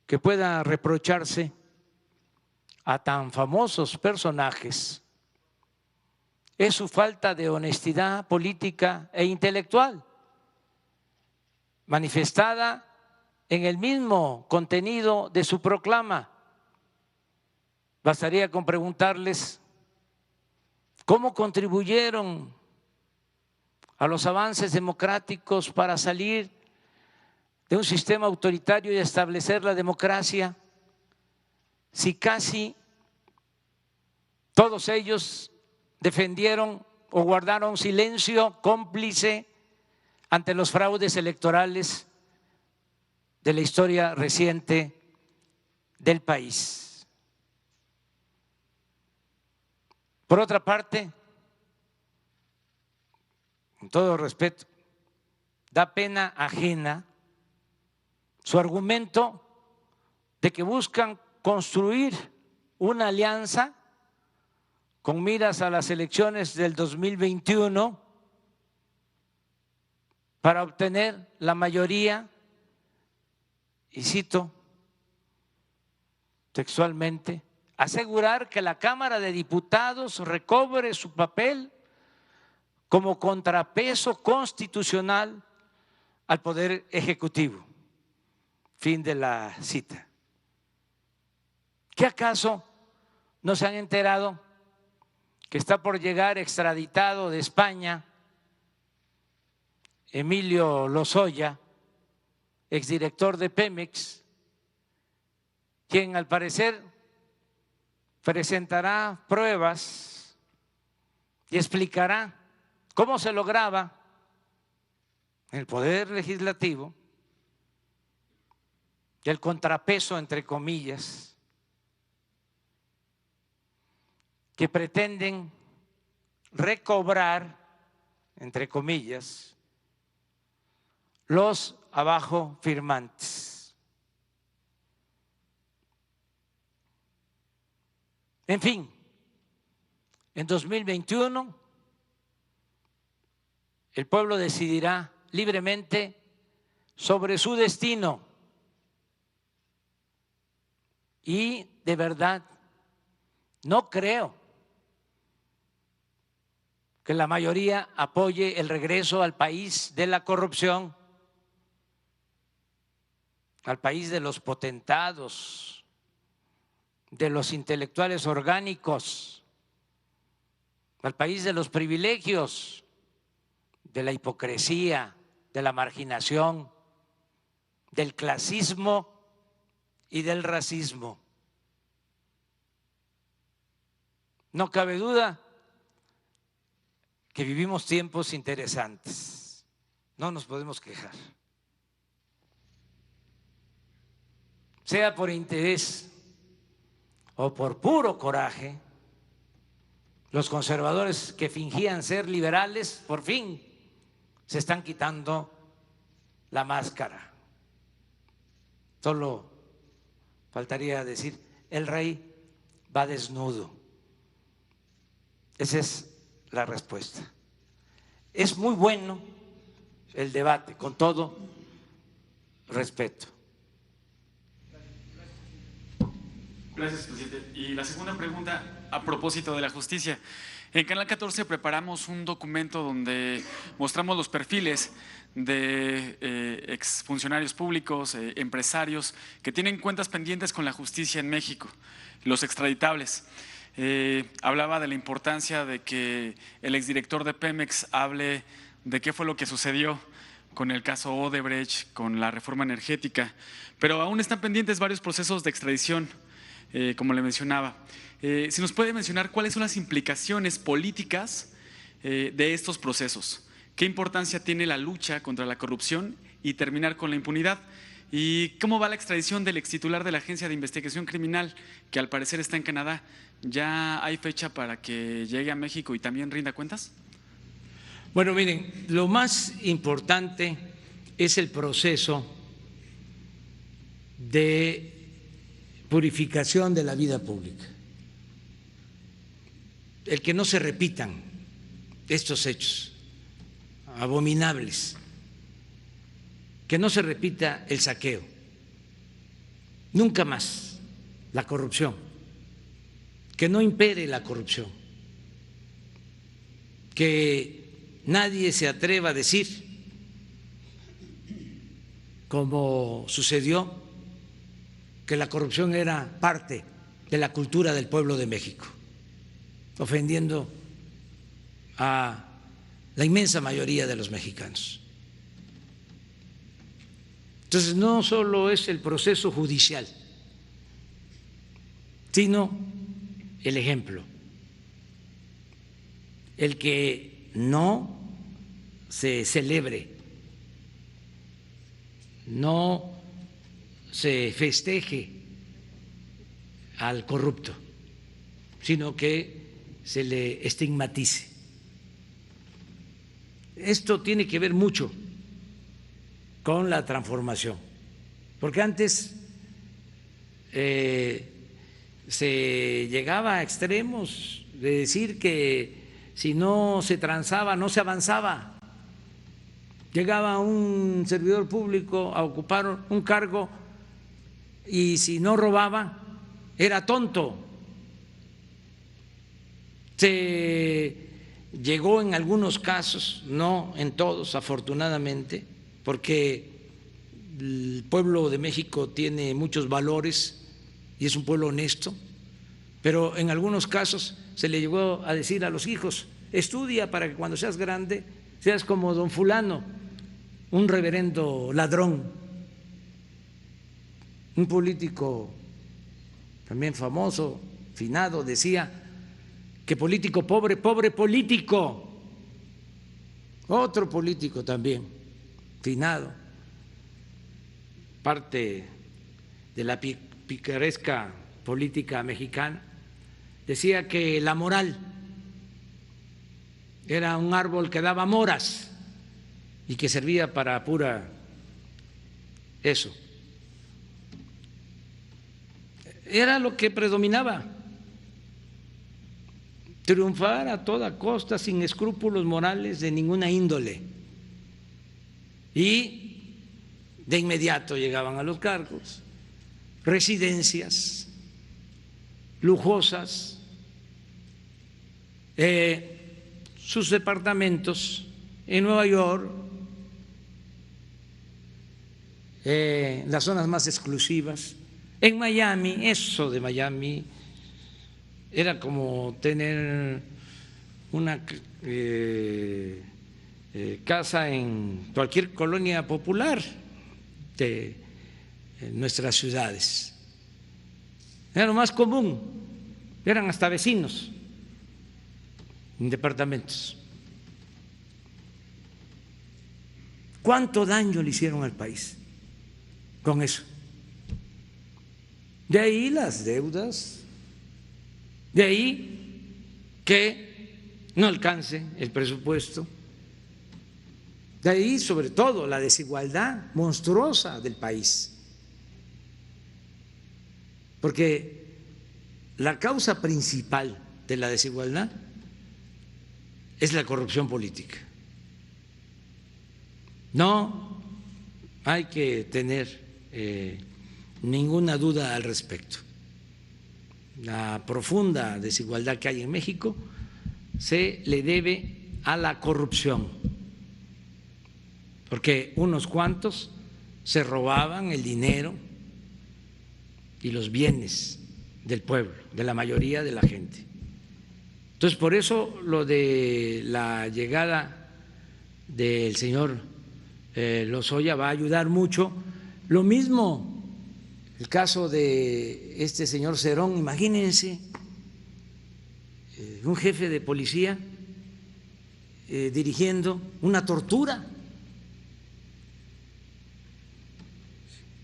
[SPEAKER 1] que pueda reprocharse a tan famosos personajes es su falta de honestidad política e intelectual, manifestada en el mismo contenido de su proclama. Bastaría con preguntarles cómo contribuyeron a los avances democráticos para salir de un sistema autoritario y establecer la democracia si casi todos ellos defendieron o guardaron silencio cómplice ante los fraudes electorales de la historia reciente del país? Por otra parte, con todo respeto, da pena ajena su argumento de que buscan construir una alianza con miras a las elecciones del 2021 para obtener la mayoría, y cito textualmente, asegurar que la Cámara de Diputados recobre su papel como contrapeso constitucional al Poder Ejecutivo. Fin de la cita. ¿Qué acaso no se han enterado que está por llegar extraditado de España Emilio Lozoya, exdirector de Pemex, quien al parecer presentará pruebas y explicará cómo se lograba en el Poder Legislativo el contrapeso, entre comillas, que pretenden recobrar, entre comillas, los abajo firmantes. En fin, en 2021 el pueblo decidirá libremente sobre su destino y de verdad no creo que la mayoría apoye el regreso al país de la corrupción, al país de los potentados, de los intelectuales orgánicos, al país de los privilegios, de la hipocresía, de la marginación, del clasismo y del racismo. No cabe duda que vivimos tiempos interesantes, no nos podemos quejar. Sea por interés o por puro coraje, los conservadores que fingían ser liberales, por fin se están quitando la máscara. Solo faltaría decir, el rey va desnudo. Esa es la respuesta. Es muy bueno el debate, con todo respeto.
[SPEAKER 7] Gracias, presidente. Y la segunda pregunta, a propósito de la justicia. En Canal 14 preparamos un documento donde mostramos los perfiles de exfuncionarios públicos, empresarios que tienen cuentas pendientes con la justicia en México, los extraditables. Hablaba de la importancia de que el exdirector de Pemex hable de qué fue lo que sucedió con el caso Odebrecht, con la reforma energética, pero aún están pendientes varios procesos de extradición, como le mencionaba. Si nos puede mencionar cuáles son las implicaciones políticas de estos procesos, qué importancia tiene la lucha contra la corrupción y terminar con la impunidad, y cómo va la extradición del extitular de la Agencia de Investigación Criminal, que al parecer está en Canadá. ¿Ya hay fecha para que llegue a México y también rinda cuentas?
[SPEAKER 1] Bueno, miren, lo más importante es el proceso de purificación de la vida pública, el que no se repitan estos hechos abominables, que no se repita el saqueo, nunca más la corrupción, que no impere la corrupción, que nadie se atreva a decir, como sucedió, que la corrupción era parte de la cultura del pueblo de México, ofendiendo a la inmensa mayoría de los mexicanos. Entonces, no solo es el proceso judicial, sino el ejemplo. El que no se celebre, no se festeje al corrupto, sino que se le estigmatice. Esto tiene que ver mucho con la transformación, porque antes se llegaba a extremos de decir que si no se transaba no se avanzaba. Llegaba un servidor público a ocupar un cargo y si no robaba era tonto. Se llegó en algunos casos, no en todos afortunadamente, porque el pueblo de México tiene muchos valores y es un pueblo honesto, pero en algunos casos se le llegó a decir a los hijos: estudia para que cuando seas grande seas como don fulano, un reverendo ladrón. Un político también famoso, finado, decía que político pobre, pobre político. Otro político también, finado, parte de la picaresca política mexicana, decía que la moral era un árbol que daba moras y que servía para pura eso. Era lo que predominaba, triunfar a toda costa, sin escrúpulos morales de ninguna índole. Y de inmediato llegaban a los cargos, residencias lujosas, sus departamentos en Nueva York, las zonas más exclusivas, en Miami. Eso de Miami era como tener una casa en cualquier colonia popular de nuestras ciudades. Era lo más común, eran hasta vecinos en departamentos. ¿Cuánto daño le hicieron al país con eso? De ahí las deudas, de ahí que no alcance el presupuesto, de ahí sobre todo la desigualdad monstruosa del país, porque la causa principal de la desigualdad es la corrupción política. No hay que tener ninguna duda al respecto. La profunda desigualdad que hay en México se le debe a la corrupción, porque unos cuantos se robaban el dinero y los bienes del pueblo, de la mayoría de la gente. Entonces, por eso lo de la llegada del señor Lozoya va a ayudar mucho. Lo mismo el caso de este señor Cerón. Imagínense, un jefe de policía dirigiendo una tortura.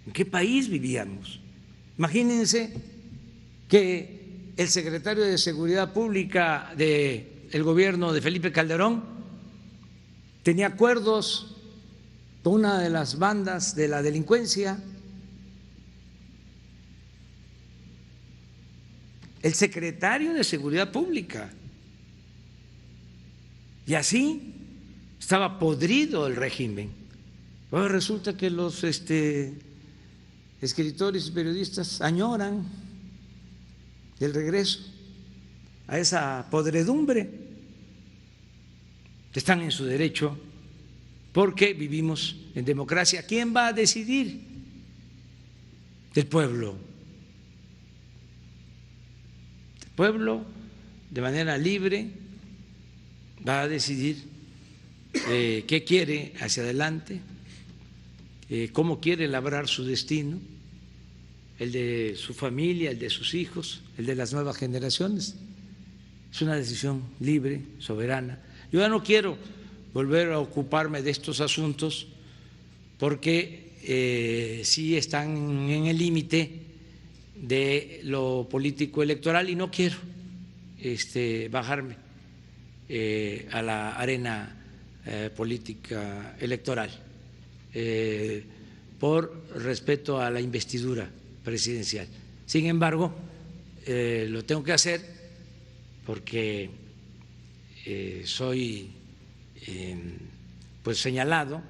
[SPEAKER 1] ¿En qué país vivíamos? Imagínense que el secretario de Seguridad Pública del gobierno de Felipe Calderón tenía acuerdos con una de las bandas de la delincuencia. El secretario de Seguridad Pública. Y así estaba podrido el régimen. Ahora resulta que los escritores y periodistas añoran el regreso a esa podredumbre. Están en su derecho, porque vivimos en democracia. ¿Quién va a decidir? El pueblo. El pueblo, de manera libre, va a decidir qué quiere hacia adelante, cómo quiere labrar su destino. el de su familia, el de sus hijos, el de las nuevas generaciones. Es una decisión libre, soberana. Yo ya no quiero volver a ocuparme de estos asuntos porque sí están en el límite de lo político electoral y no quiero bajarme a la arena política electoral por respeto a la investidura presidencial. Sin embargo, lo tengo que hacer porque soy pues señalado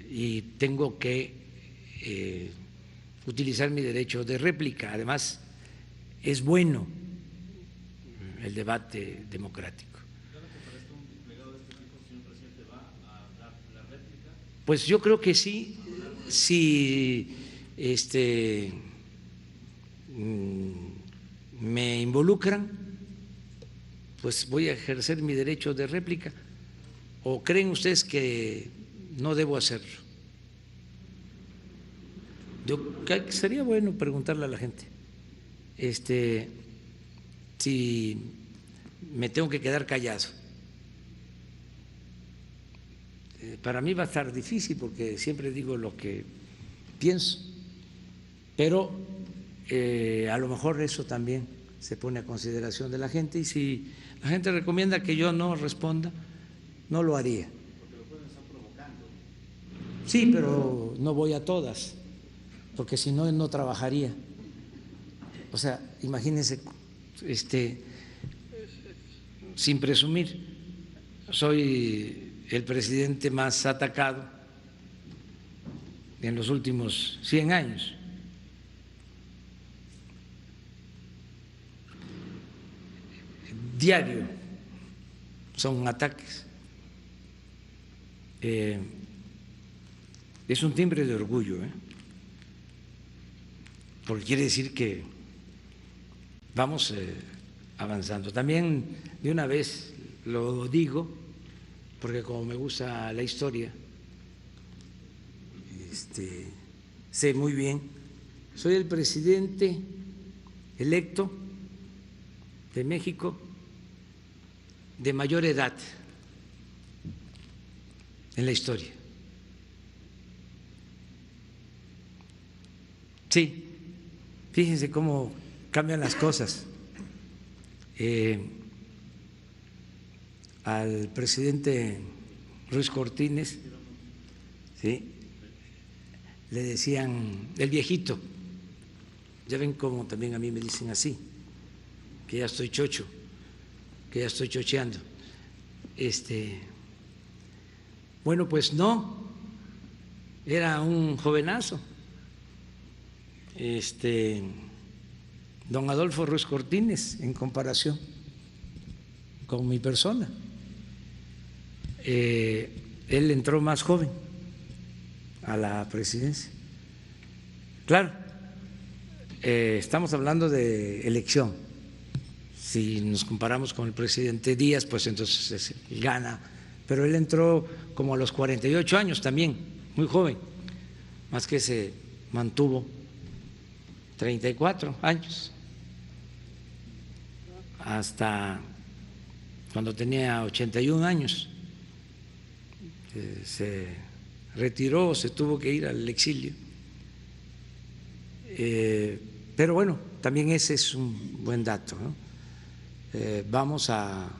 [SPEAKER 1] y tengo que utilizar mi derecho de réplica. Además, es bueno el debate democrático. Pues yo creo que sí, si me involucran, pues voy a ejercer mi derecho de réplica. ¿O creen ustedes que no debo hacerlo? Sería bueno preguntarle a la gente si me tengo que quedar callado. Para mí va a estar difícil porque siempre digo lo que pienso, pero a lo mejor eso también se pone a consideración de la gente, y si la gente recomienda que yo no responda, no lo haría.
[SPEAKER 9] Porque lo pueden estar provocando.
[SPEAKER 1] Sí, pero no voy a todas, porque si no, no trabajaría. O sea, imagínense, sin presumir, soy el presidente más atacado en los últimos 100 años. Diario son ataques. Es un timbre de orgullo, porque quiere decir que vamos avanzando. También de una vez lo digo, porque como me gusta la historia, sé muy bien, soy el presidente electo de México de mayor edad en la historia. Sí, fíjense cómo cambian las cosas. Al presidente Ruiz Cortines, ¿sí?, le decían el viejito. Ya ven cómo también a mí me dicen así, que ya estoy chocho, que ya estoy chocheando. Bueno, pues no, era un jovenazo, don Adolfo Ruiz Cortines, en comparación con mi persona. Él entró más joven a la presidencia. Claro, estamos hablando de elección. Si nos comparamos con el presidente Díaz, pues entonces gana, pero él entró como a los 48 años también, muy joven, más que se mantuvo 34 años, hasta cuando tenía 81 años. Se retiró, se tuvo que ir al exilio. Pero bueno, también ese es un buen dato, ¿no? Vamos a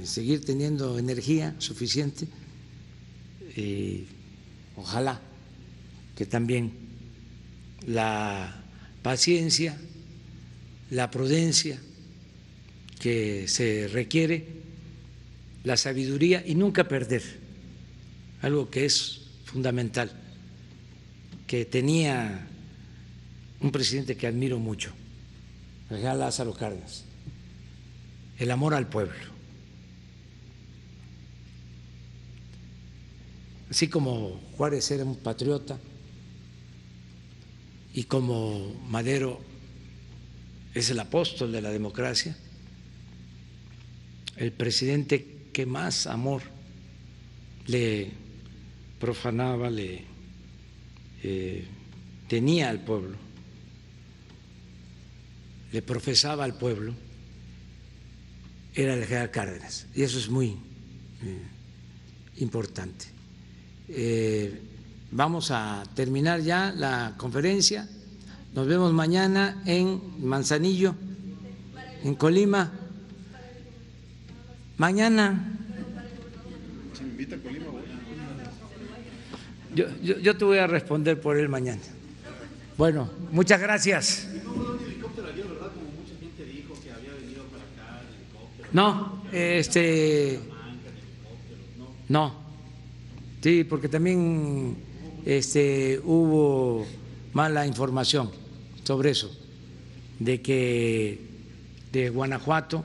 [SPEAKER 1] seguir teniendo energía suficiente y ojalá que también la paciencia, la prudencia que se requiere, la sabiduría y nunca perder algo que es fundamental, que tenía un presidente que admiro mucho, el general Lázaro Cárdenas, el amor al pueblo. Así como Juárez era un patriota y como Madero es el apóstol de la democracia, el presidente que más amor le profanaba, le tenía al pueblo, le profesaba al pueblo, era el general Cárdenas, y eso es muy importante. Vamos a terminar ya la conferencia. Nos vemos mañana en Manzanillo, en Colima. Mañana.
[SPEAKER 3] Si me invita a Colima, voy.
[SPEAKER 1] Yo te voy a responder por él mañana. Bueno, muchas gracias. No, no, sí, porque también hubo mala información sobre eso, de que de Guanajuato,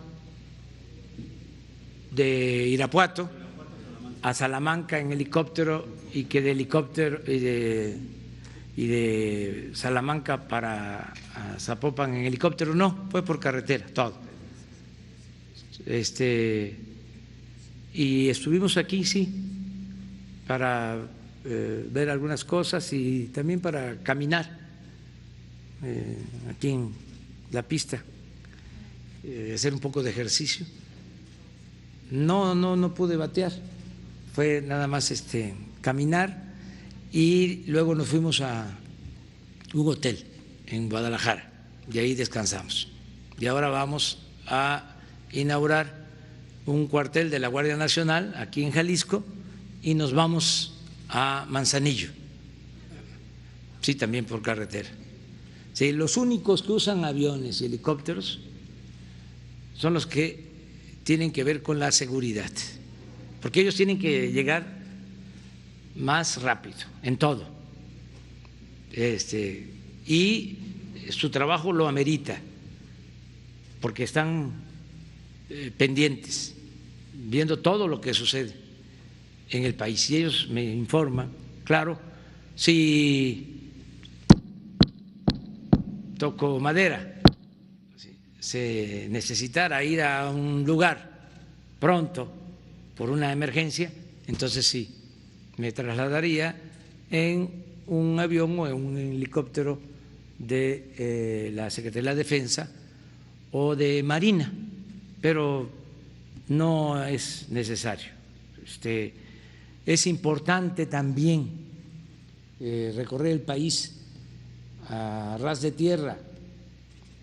[SPEAKER 1] de Irapuato a Salamanca en helicóptero, y que de helicóptero y de Salamanca para Zapopan en helicóptero. No, fue por carretera todo. Y estuvimos aquí, sí, para ver algunas cosas y también para caminar aquí en la pista, hacer un poco de ejercicio. No pude batear, fue nada más caminar, y luego nos fuimos a un hotel en Guadalajara y ahí descansamos. Y ahora vamos a inaugurar un cuartel de la Guardia Nacional aquí en Jalisco y nos vamos a Manzanillo, sí, también por carretera. Sí, los únicos que usan aviones y helicópteros son los que tienen que ver con la seguridad, porque ellos tienen que llegar más rápido en todo, y su trabajo lo amerita, porque están pendientes, viendo todo lo que sucede en el país, y ellos me informan. Claro, si toco madera, se necesitara ir a un lugar pronto por una emergencia, entonces sí, me trasladaría en un avión o en un helicóptero de la Secretaría de la Defensa o de Marina, pero no es necesario. Es importante también recorrer el país a ras de tierra,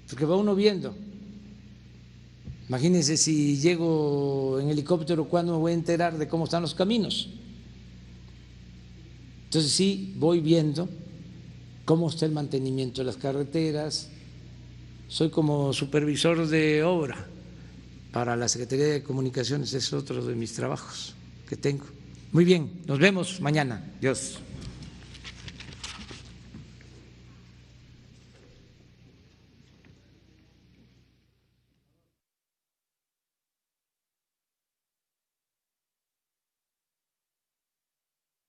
[SPEAKER 1] porque va uno viendo. Imagínense, si llego en helicóptero, ¿cuándo me voy a enterar de cómo están los caminos? Entonces sí, voy viendo cómo está el mantenimiento de las carreteras. Soy como supervisor de obra para la Secretaría de Comunicaciones, es otro de mis trabajos que tengo. Muy bien, nos vemos mañana. Dios.